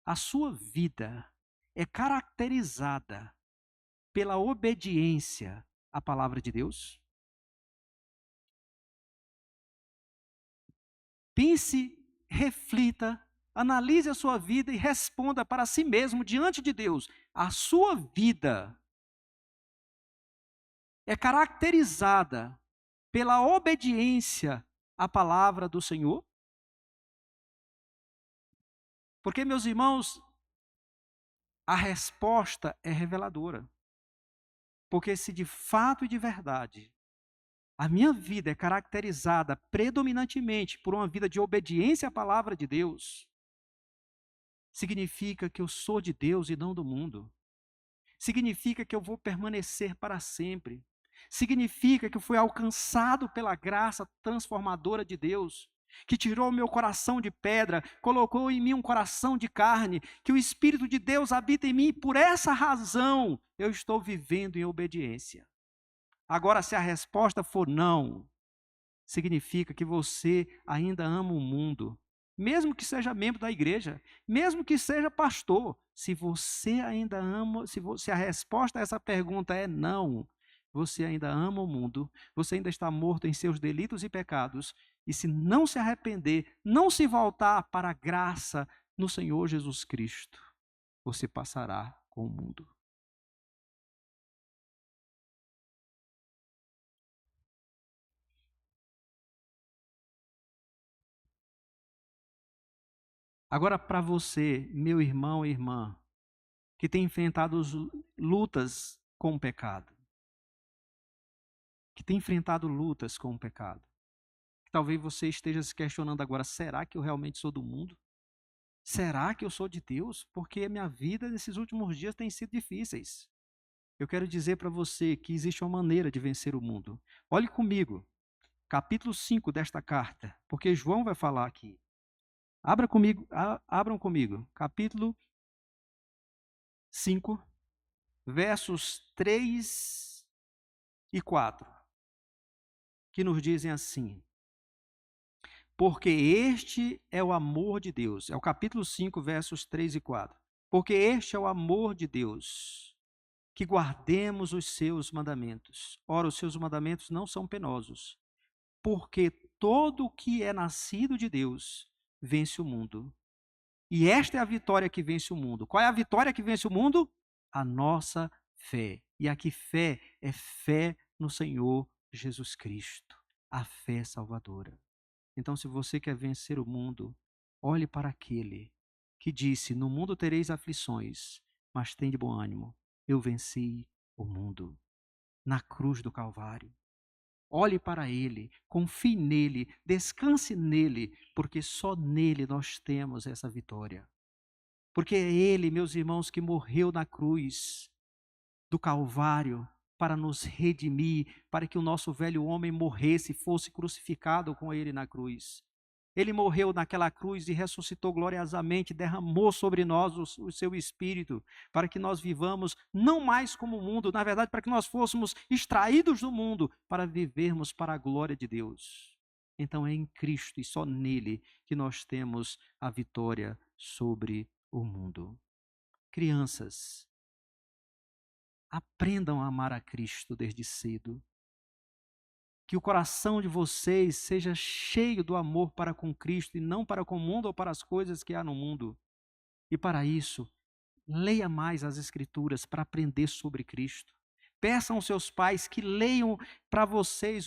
a sua vida é caracterizada pela obediência à palavra de Deus? Pense, reflita, analise a sua vida e responda para si mesmo diante de Deus. A sua vida é caracterizada pela obediência à palavra do Senhor? Porque, meus irmãos, a resposta é reveladora. Porque se de fato e de verdade a minha vida é caracterizada predominantemente por uma vida de obediência à palavra de Deus, significa que eu sou de Deus e não do mundo. Significa que eu vou permanecer para sempre. Significa que eu fui alcançado pela graça transformadora de Deus, que tirou meu coração de pedra, colocou em mim um coração de carne, que o Espírito de Deus habita em mim e por essa razão eu estou vivendo em obediência. Agora, se a resposta for não, significa que você ainda ama o mundo, mesmo que seja membro da igreja, mesmo que seja pastor. Se você ainda ama, se a resposta a essa pergunta é não, você ainda ama o mundo, você ainda está morto em seus delitos e pecados, e se não se arrepender, não se voltar para a graça no Senhor Jesus Cristo, você passará com o mundo. Agora, para você, meu irmão e irmã, que tem enfrentado lutas com o pecado, que tem enfrentado lutas com o pecado, que talvez você esteja se questionando agora: será que eu realmente sou do mundo? Será que eu sou de Deus? Porque a minha vida nesses últimos dias tem sido difíceis. Eu quero dizer para você que existe uma maneira de vencer o mundo. Olhe comigo, capítulo 5 desta carta, porque João vai falar aqui. Abram comigo, capítulo 5, versos 3 e 4, que nos dizem assim: porque este é o amor de Deus. É o capítulo 5, versos 3 e 4. Porque este é o amor de Deus, que guardemos os seus mandamentos. Ora, os seus mandamentos não são penosos, porque todo o que é nascido de Deus vence o mundo. E esta é a vitória que vence o mundo. Qual é a vitória que vence o mundo? A nossa fé. E aqui fé é fé no Senhor Jesus Cristo, a fé salvadora. Então, se você quer vencer o mundo, olhe para aquele que disse: no mundo tereis aflições, mas tende bom ânimo. Eu venci o mundo na cruz do Calvário. Olhe para ele, confie nele, descanse nele, porque só nele nós temos essa vitória. Porque é ele, meus irmãos, que morreu na cruz do Calvário para nos redimir, para que o nosso velho homem morresse e fosse crucificado com ele na cruz. Ele morreu naquela cruz e ressuscitou gloriosamente, derramou sobre nós o seu Espírito, para que nós vivamos não mais como o mundo, na verdade, para que nós fôssemos extraídos do mundo, para vivermos para a glória de Deus. Então é em Cristo e só nele que nós temos a vitória sobre o mundo. Crianças, aprendam a amar a Cristo desde cedo. Que o coração de vocês seja cheio do amor para com Cristo e não para com o mundo ou para as coisas que há no mundo. E para isso, leia mais as Escrituras para aprender sobre Cristo. Peçam aos seus pais que leiam para vocês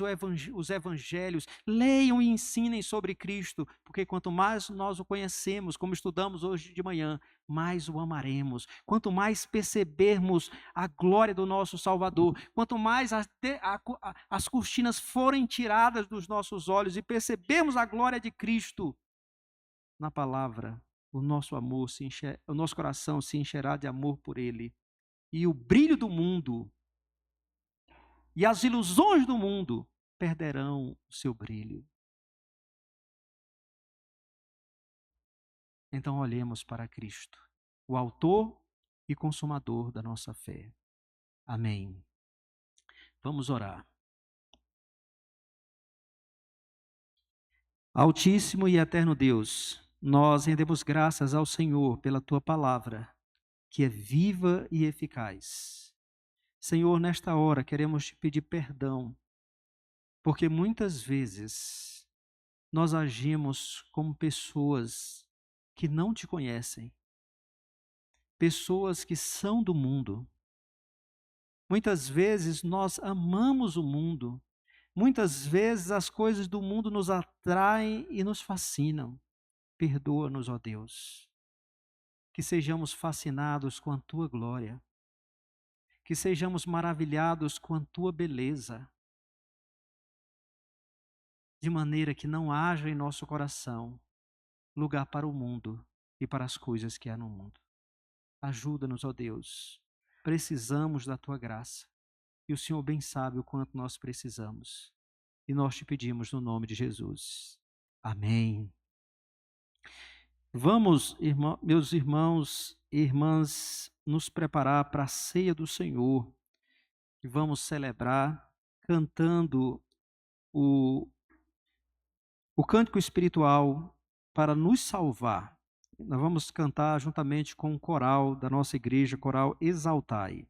os evangelhos, leiam e ensinem sobre Cristo, porque quanto mais nós o conhecemos, como estudamos hoje de manhã, mais o amaremos. Quanto mais percebermos a glória do nosso Salvador, quanto mais as cortinas forem tiradas dos nossos olhos e percebermos a glória de Cristo na palavra, o nosso amor o nosso coração se encherá de amor por Ele. E o brilho do mundo e as ilusões do mundo perderão o seu brilho. Então olhemos para Cristo, o autor e consumador da nossa fé. Amém. Vamos orar. Altíssimo e eterno Deus, nós rendemos graças ao Senhor pela tua palavra, que é viva e eficaz. Senhor, nesta hora queremos te pedir perdão, porque muitas vezes nós agimos como pessoas que não te conhecem, pessoas que são do mundo. Muitas vezes nós amamos o mundo, muitas vezes as coisas do mundo nos atraem e nos fascinam. Perdoa-nos, ó Deus, que sejamos fascinados com a tua glória, que sejamos maravilhados com a tua beleza, de maneira que não haja em nosso coração lugar para o mundo e para as coisas que há no mundo. Ajuda-nos, ó Deus, precisamos da tua graça, e o Senhor bem sabe o quanto nós precisamos, e nós te pedimos no nome de Jesus. Amém. Vamos, meus irmãos e irmãs, nos preparar para a ceia do Senhor, e vamos celebrar cantando o cântico espiritual para nos salvar. Nós vamos cantar juntamente com o coral da nossa igreja, coral Exaltai.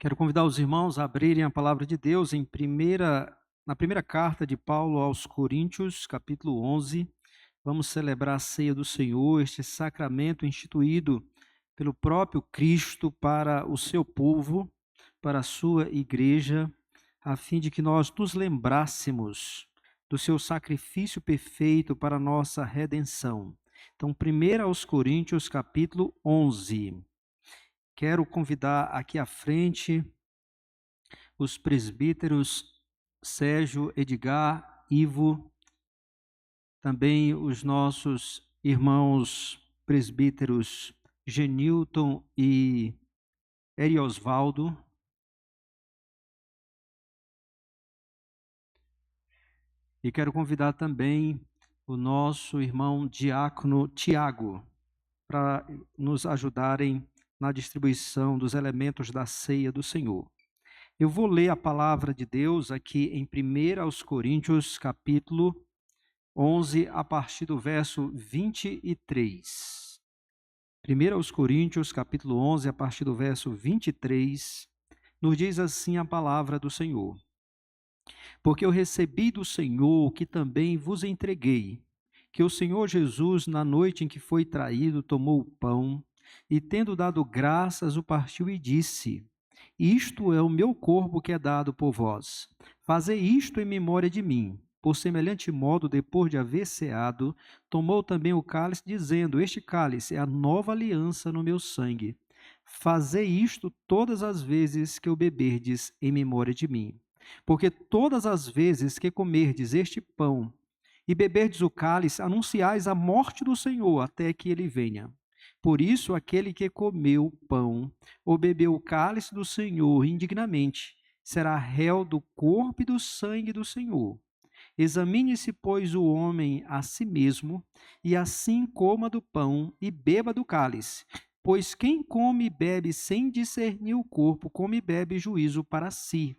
Quero convidar os irmãos a abrirem a palavra de Deus na primeira carta de Paulo aos Coríntios, capítulo 11. Vamos celebrar a ceia do Senhor, este sacramento instituído pelo próprio Cristo para o seu povo, para a sua igreja, a fim de que nós nos lembrássemos do seu sacrifício perfeito para a nossa redenção. Então, 1 aos Coríntios, capítulo 11. Quero convidar aqui à frente os presbíteros Sérgio, Edgar, Ivo, também os nossos irmãos presbíteros Genilton e Eriosvaldo. E quero convidar também o nosso irmão diácono Tiago para nos ajudarem na distribuição dos elementos da ceia do Senhor. Eu vou ler a palavra de Deus aqui em 1 aos Coríntios, capítulo 11, a partir do verso 23. 1 aos Coríntios, capítulo 11, a partir do verso 23, nos diz assim a palavra do Senhor. Porque eu recebi do Senhor o que também vos entreguei, que o Senhor Jesus, na noite em que foi traído, tomou o pão, e tendo dado graças, o partiu e disse: Isto é o meu corpo que é dado por vós. Fazei isto em memória de mim. Por semelhante modo, depois de haver ceado, tomou também o cálice, dizendo: Este cálice é a nova aliança no meu sangue. Fazei isto todas as vezes que o beberdes em memória de mim. Porque todas as vezes que comerdes este pão e beberdes o cálice, anunciais a morte do Senhor até que ele venha. Por isso, aquele que comeu o pão ou bebeu o cálice do Senhor indignamente, será réu do corpo e do sangue do Senhor. Examine-se, pois, o homem a si mesmo, e assim coma do pão e beba do cálice. Pois quem come e bebe sem discernir o corpo, come e bebe juízo para si.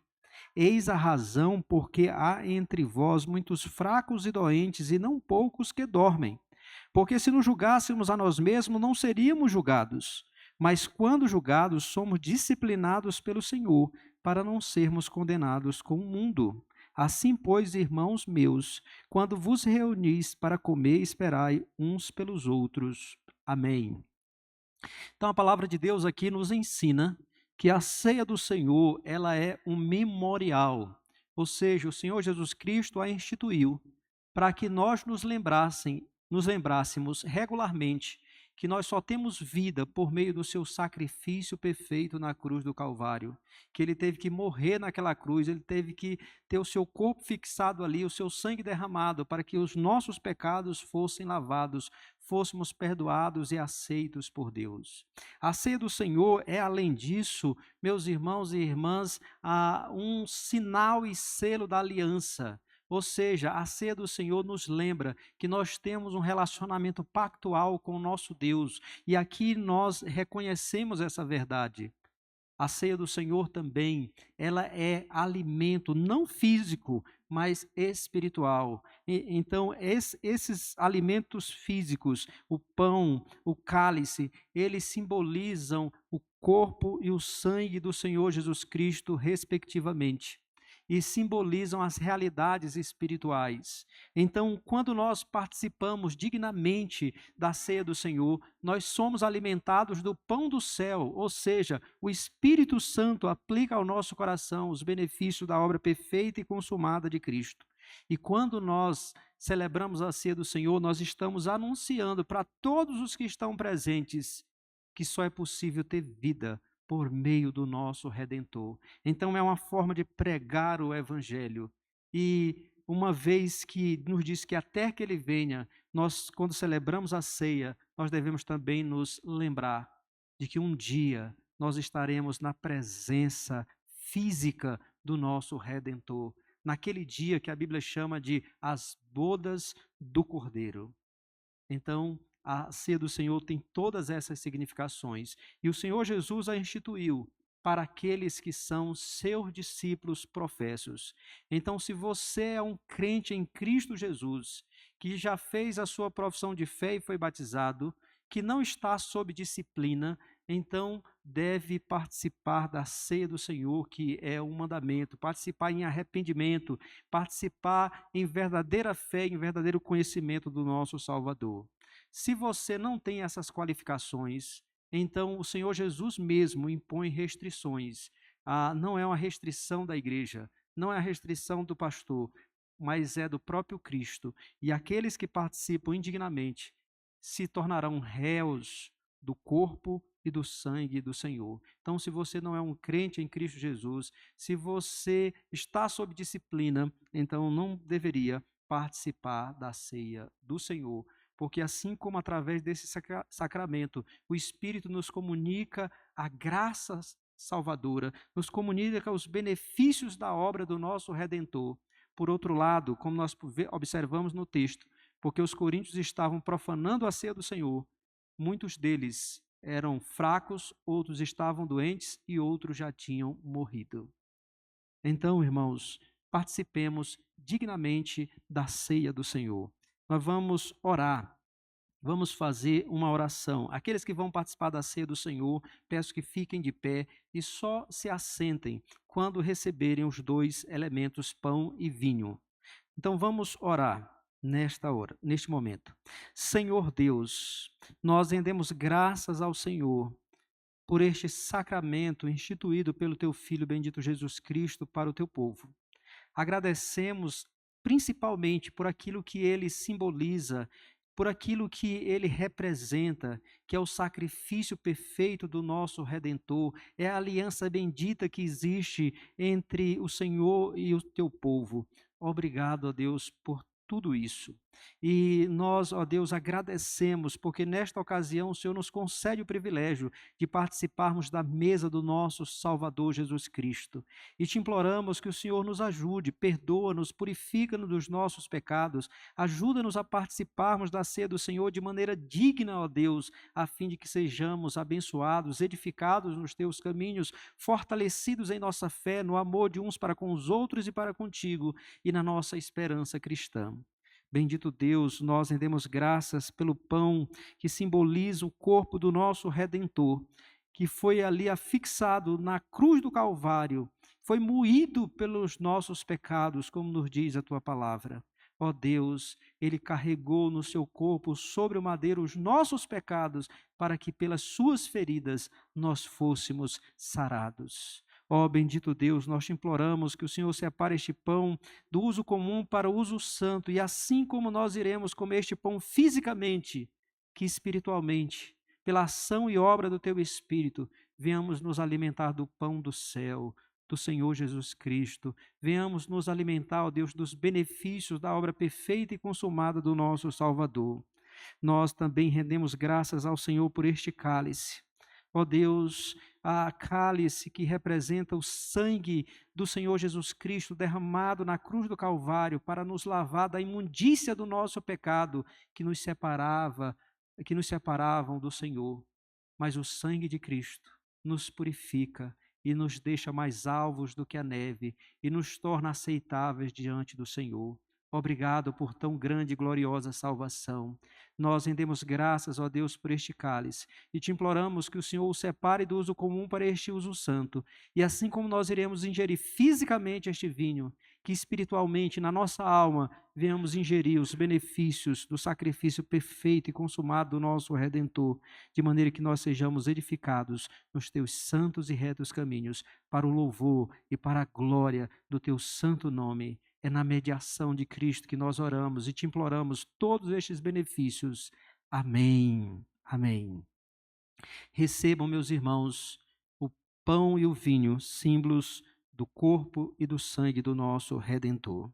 Eis a razão porque há entre vós muitos fracos e doentes, e não poucos que dormem. Porque se nos julgássemos a nós mesmos, não seríamos julgados. Mas quando julgados, somos disciplinados pelo Senhor, para não sermos condenados com o mundo. Assim, pois, irmãos meus, quando vos reunis para comer, esperai uns pelos outros. Amém. Então, a palavra de Deus aqui nos ensina que a ceia do Senhor, ela é um memorial. Ou seja, o Senhor Jesus Cristo a instituiu para que nós nos lembrássemos regularmente que nós só temos vida por meio do seu sacrifício perfeito na cruz do Calvário, que ele teve que morrer naquela cruz, ele teve que ter o seu corpo fixado ali, o seu sangue derramado, para que os nossos pecados fossem lavados, fôssemos perdoados e aceitos por Deus. A ceia do Senhor é, além disso, meus irmãos e irmãs, um sinal e selo da aliança. Ou seja, a ceia do Senhor nos lembra que nós temos um relacionamento pactual com o nosso Deus, e aqui nós reconhecemos essa verdade. A ceia do Senhor também, ela é alimento não físico, mas espiritual. Então, esses alimentos físicos, o pão, o cálice, eles simbolizam o corpo e o sangue do Senhor Jesus Cristo, respectivamente, e simbolizam as realidades espirituais. Então, quando nós participamos dignamente da ceia do Senhor, nós somos alimentados do pão do céu, ou seja, o Espírito Santo aplica ao nosso coração os benefícios da obra perfeita e consumada de Cristo. E quando nós celebramos a ceia do Senhor, nós estamos anunciando para todos os que estão presentes que só é possível ter vida por meio do nosso Redentor. Então é uma forma de pregar o Evangelho. E uma vez que nos diz que até que Ele venha, nós, quando celebramos a ceia, nós devemos também nos lembrar de que um dia nós estaremos na presença física do nosso Redentor. Naquele dia que a Bíblia chama de as bodas do Cordeiro. Então, a ceia do Senhor tem todas essas significações. E o Senhor Jesus a instituiu para aqueles que são seus discípulos professos. Então, se você é um crente em Cristo Jesus, que já fez a sua profissão de fé e foi batizado, que não está sob disciplina, então deve participar da ceia do Senhor, que é um mandamento, participar em arrependimento, participar em verdadeira fé, em verdadeiro conhecimento do nosso Salvador. Se você não tem essas qualificações, então o Senhor Jesus mesmo impõe restrições. Não é uma restrição da igreja, não é a restrição do pastor, mas é do próprio Cristo. E aqueles que participam indignamente se tornarão réus do corpo e do sangue do Senhor. Então, se você não é um crente em Cristo Jesus, se você está sob disciplina, então não deveria participar da ceia do Senhor, porque assim como através desse sacramento o Espírito nos comunica a graça salvadora, nos comunica os benefícios da obra do nosso Redentor. Por outro lado, como nós observamos no texto, porque os coríntios estavam profanando a ceia do Senhor, muitos deles eram fracos, outros estavam doentes e outros já tinham morrido. Então, irmãos, participemos dignamente da ceia do Senhor. Nós vamos orar, vamos fazer uma oração. Aqueles que vão participar da ceia do Senhor, peço que fiquem de pé e só se assentem quando receberem os dois elementos, pão e vinho. Então vamos orar nesta hora, neste momento. Senhor Deus, nós rendemos graças ao Senhor por este sacramento instituído pelo teu Filho bendito Jesus Cristo para o teu povo. Agradecemos principalmente por aquilo que ele simboliza, por aquilo que ele representa, que é o sacrifício perfeito do nosso Redentor, é a aliança bendita que existe entre o Senhor e o teu povo. Obrigado, ó Deus, por tudo isso. E nós, ó Deus, agradecemos, porque nesta ocasião o Senhor nos concede o privilégio de participarmos da mesa do nosso Salvador Jesus Cristo. E te imploramos que o Senhor nos ajude, perdoa-nos, purifica-nos dos nossos pecados, ajuda-nos a participarmos da ceia do Senhor de maneira digna, ó Deus, a fim de que sejamos abençoados, edificados nos teus caminhos, fortalecidos em nossa fé, no amor de uns para com os outros e para contigo, e na nossa esperança cristã. Bendito Deus, nós rendemos graças pelo pão que simboliza o corpo do nosso Redentor, que foi ali afixado na cruz do Calvário, foi moído pelos nossos pecados, como nos diz a tua palavra. Ó Deus, ele carregou no seu corpo sobre o madeiro os nossos pecados, para que pelas suas feridas nós fôssemos sarados. Ó bendito Deus, nós te imploramos que o Senhor separe este pão do uso comum para o uso santo, e assim como nós iremos comer este pão fisicamente, que espiritualmente, pela ação e obra do teu Espírito, venhamos nos alimentar do pão do céu, do Senhor Jesus Cristo. Venhamos nos alimentar, ó Deus, dos benefícios da obra perfeita e consumada do nosso Salvador. Nós também rendemos graças ao Senhor por este cálice. Ó Deus, a cálice que representa o sangue do Senhor Jesus Cristo derramado na cruz do Calvário para nos lavar da imundícia do nosso pecado que nos separavam do Senhor. Mas o sangue de Cristo nos purifica e nos deixa mais alvos do que a neve e nos torna aceitáveis diante do Senhor. Obrigado por tão grande e gloriosa salvação. Nós rendemos graças, ó Deus, por este cálice e te imploramos que o Senhor o separe do uso comum para este uso santo. E assim como nós iremos ingerir fisicamente este vinho, que espiritualmente, na nossa alma, venhamos ingerir os benefícios do sacrifício perfeito e consumado do nosso Redentor, de maneira que nós sejamos edificados nos teus santos e retos caminhos, para o louvor e para a glória do teu santo nome. É na mediação de Cristo que nós oramos e te imploramos todos estes benefícios. Amém. Amém. Recebam, meus irmãos, o pão e o vinho, símbolos do corpo e do sangue do nosso Redentor.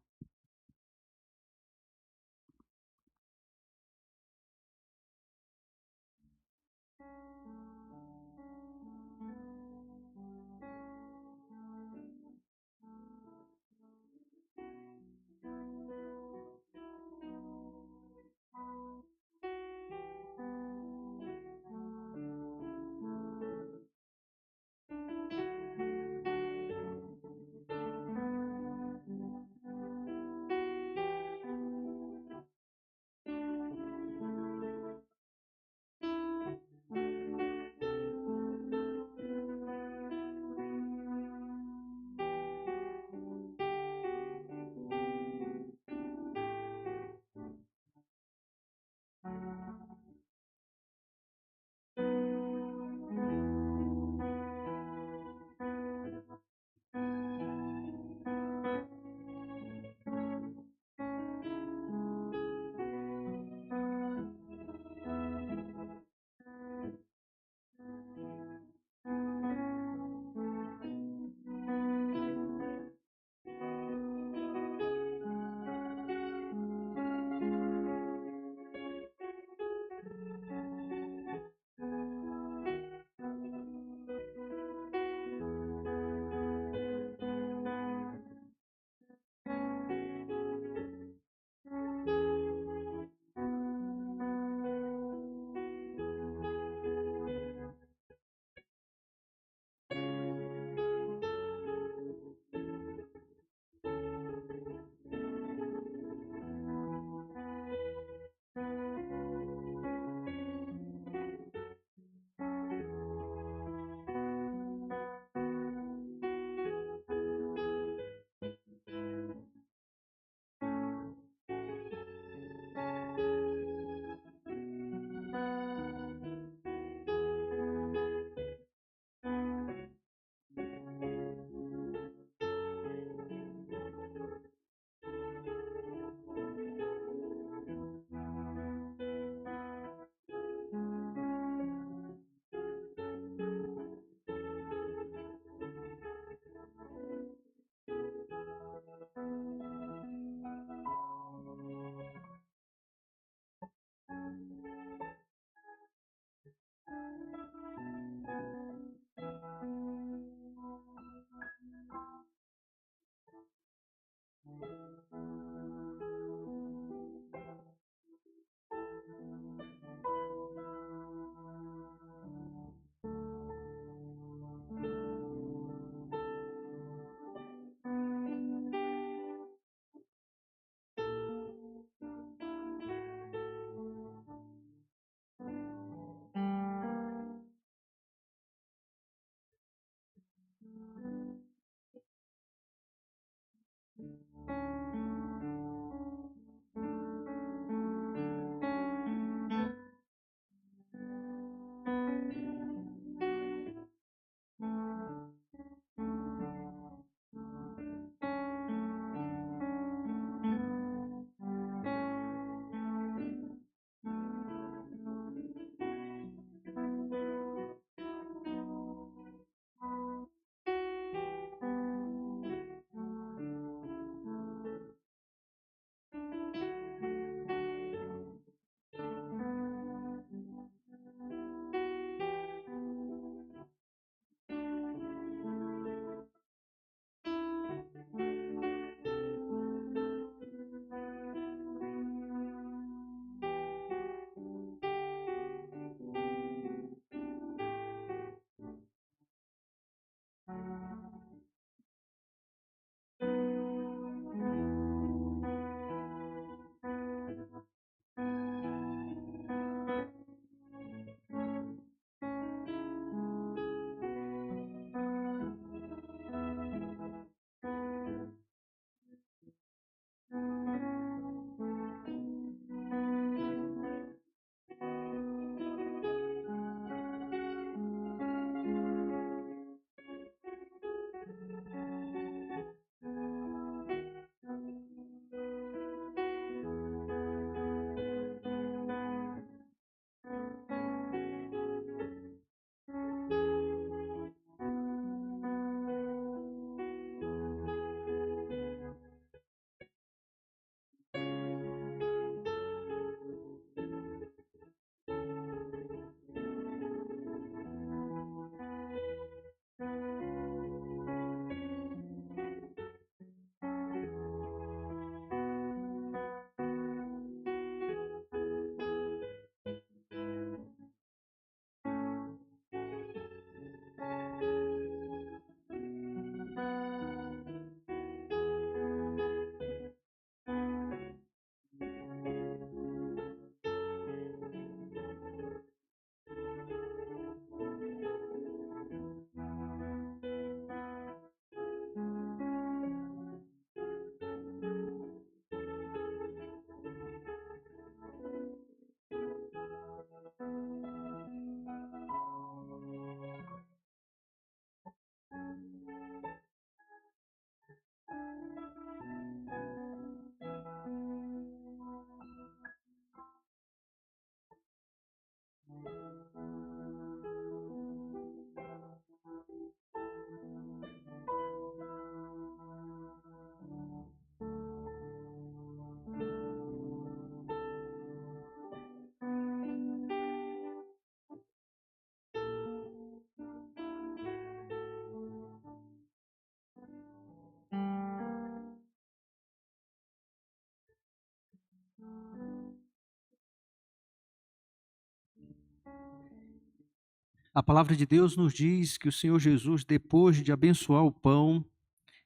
A palavra de Deus nos diz que o Senhor Jesus, depois de abençoar o pão,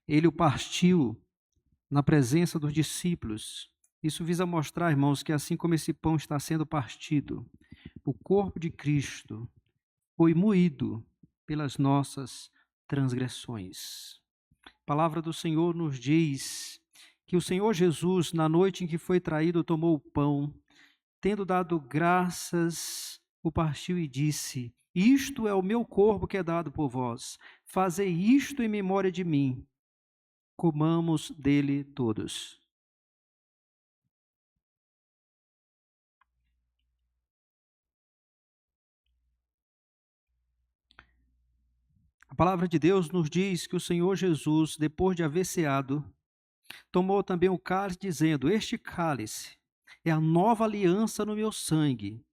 ele o partiu na presença dos discípulos. Isso visa mostrar, irmãos, que assim como esse pão está sendo partido, o corpo de Cristo foi moído pelas nossas transgressões. A palavra do Senhor nos diz que o Senhor Jesus, na noite em que foi traído, tomou o pão, tendo dado graças, o partiu e disse: Isto é o meu corpo que é dado por vós. Fazei isto em memória de mim. Comamos dele todos. A palavra de Deus nos diz que o Senhor Jesus, depois de haver ceado, tomou também o cálice, dizendo: Este cálice é a nova aliança no meu sangue.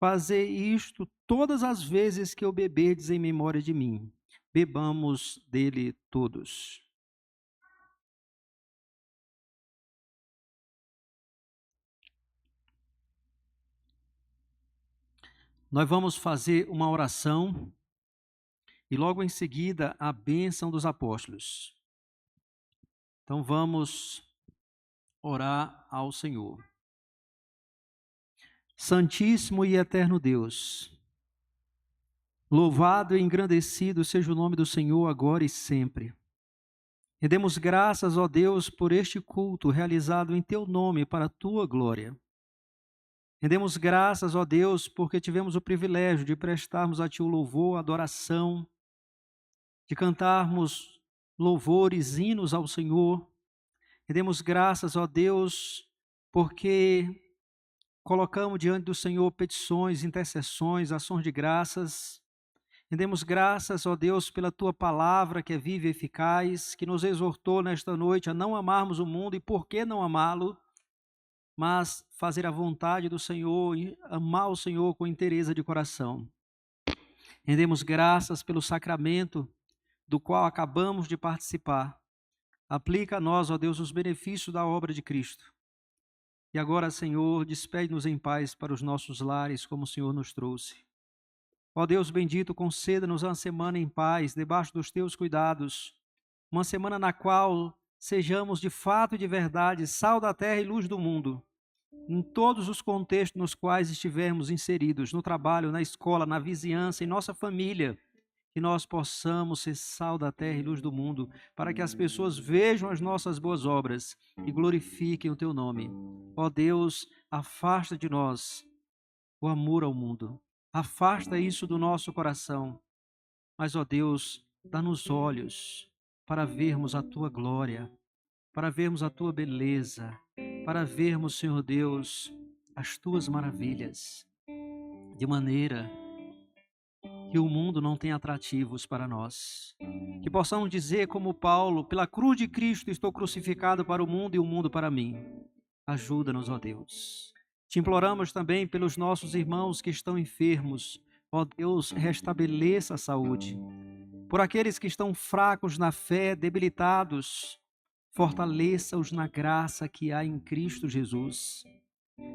Fazei isto todas as vezes que eu beberdes em memória de mim. Bebamos dele todos. Nós vamos fazer uma oração e logo em seguida a bênção dos apóstolos. Então vamos orar ao Senhor. Santíssimo e eterno Deus, louvado e engrandecido seja o nome do Senhor agora e sempre. Rendemos graças, ó Deus, por este culto realizado em teu nome para a tua glória. Rendemos graças, ó Deus, porque tivemos o privilégio de prestarmos a ti o louvor, a adoração, de cantarmos louvores, hinos ao Senhor. Rendemos graças, ó Deus, porque colocamos diante do Senhor petições, intercessões, ações de graças. Rendemos graças, ó Deus, pela tua palavra que é viva e eficaz, que nos exortou nesta noite a não amarmos o mundo e por que não amá-lo, mas fazer a vontade do Senhor e amar o Senhor com inteireza de coração. Rendemos graças pelo sacramento do qual acabamos de participar. Aplica a nós, ó Deus, os benefícios da obra de Cristo. E agora, Senhor, despede-nos em paz para os nossos lares, como o Senhor nos trouxe. Ó Deus bendito, conceda-nos uma semana em paz, debaixo dos teus cuidados, uma semana na qual sejamos de fato e de verdade sal da terra e luz do mundo, em todos os contextos nos quais estivermos inseridos, no trabalho, na escola, na vizinhança, em nossa família, que nós possamos ser sal da terra e luz do mundo, para que as pessoas vejam as nossas boas obras e glorifiquem o teu nome. Ó Deus, afasta de nós o amor ao mundo, afasta isso do nosso coração, mas, ó Deus, dá-nos olhos para vermos a tua glória, para vermos a tua beleza, para vermos, Senhor Deus, as tuas maravilhas, de maneira que o mundo não tem atrativos para nós. Que possamos dizer como Paulo: pela cruz de Cristo estou crucificado para o mundo e o mundo para mim. Ajuda-nos, ó Deus. Te imploramos também pelos nossos irmãos que estão enfermos. Ó Deus, restabeleça a saúde. Por aqueles que estão fracos na fé, debilitados, fortaleça-os na graça que há em Cristo Jesus.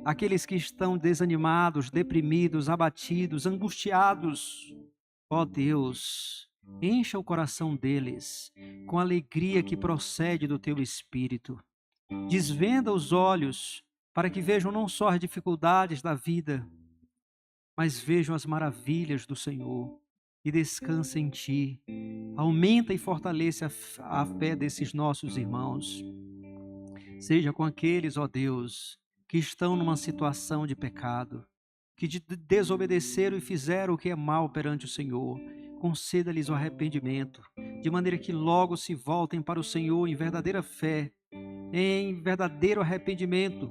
Aqueles que estão desanimados, deprimidos, abatidos, angustiados, ó Deus, encha o coração deles com a alegria que procede do teu Espírito. Desvenda os olhos para que vejam não só as dificuldades da vida, mas vejam as maravilhas do Senhor e descansem em ti. Aumenta e fortaleça a fé desses nossos irmãos. Seja com aqueles, ó Deus, que estão numa situação de pecado, que desobedeceram e fizeram o que é mal perante o Senhor. Conceda-lhes o arrependimento, de maneira que logo se voltem para o Senhor em verdadeira fé, em verdadeiro arrependimento,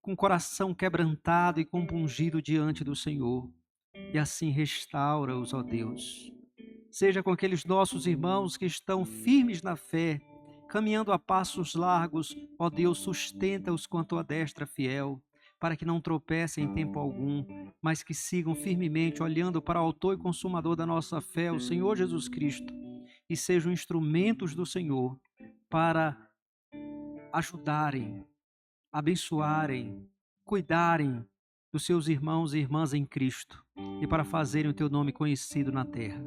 com coração quebrantado e compungido diante do Senhor. E assim restaura-os, ó Deus. Seja com aqueles nossos irmãos que estão firmes na fé, caminhando a passos largos, ó Deus, sustenta-os com a tua destra fiel, para que não tropecem em tempo algum, mas que sigam firmemente olhando para o autor e consumador da nossa fé, o Senhor Jesus Cristo, e sejam instrumentos do Senhor para ajudarem, abençoarem, cuidarem dos seus irmãos e irmãs em Cristo e para fazerem o teu nome conhecido na terra.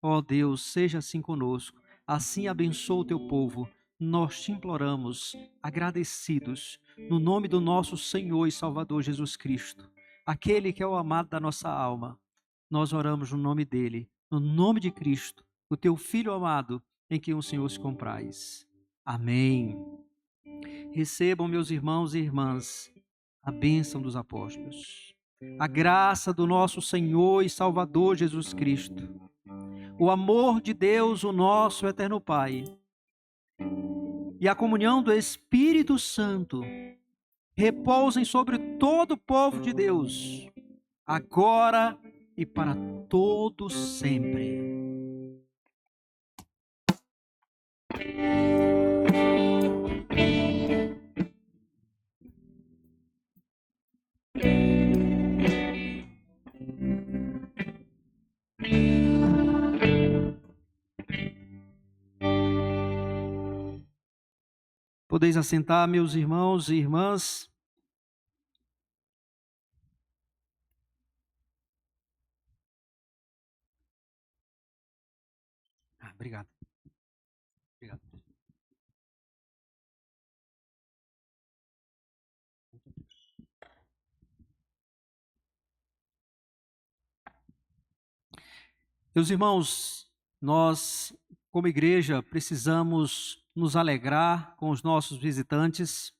Ó Deus, seja assim conosco, assim abençoa o teu povo. Nós te imploramos, agradecidos, no nome do nosso Senhor e Salvador Jesus Cristo, aquele que é o amado da nossa alma. Nós oramos no nome dele, no nome de Cristo, o teu Filho amado, em quem o Senhor se compraz. Amém. Recebam, meus irmãos e irmãs, a bênção dos apóstolos, a graça do nosso Senhor e Salvador Jesus Cristo, o amor de Deus, o nosso eterno Pai, e a comunhão do Espírito Santo repousem sobre todo o povo de Deus, agora e para todo sempre. Podeis assentar, meus irmãos e irmãs. Obrigado. Obrigado. Meus irmãos, nós, como igreja, precisamos nos alegrar com os nossos visitantes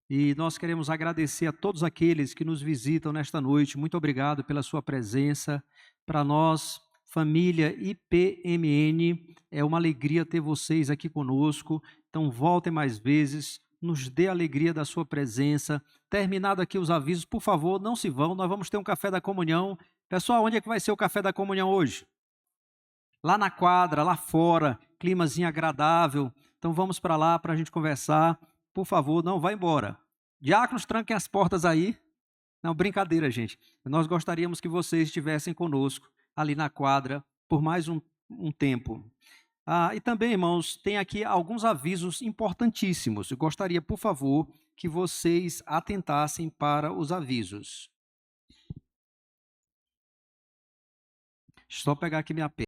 e nós queremos agradecer a todos aqueles que nos visitam nesta noite. Muito obrigado pela sua presença. Para nós, família IPMN, é uma alegria ter vocês aqui conosco. Então, voltem mais vezes, nos dê a alegria da sua presença. Terminado aqui os avisos, por favor, não se vão, nós vamos ter um café da comunhão. Pessoal, onde é que vai ser o café da comunhão hoje? Lá na quadra, lá fora, climazinho agradável. Então vamos para lá para a gente conversar. Por favor, não vá embora. Diáconos, tranquem as portas aí. Não, brincadeira, gente. Nós gostaríamos que vocês estivessem conosco ali na quadra por mais um tempo. E também, irmãos, tem aqui alguns avisos importantíssimos. Eu gostaria, por favor, que vocês atentassem para os avisos. Deixa eu só pegar aqui minha pena.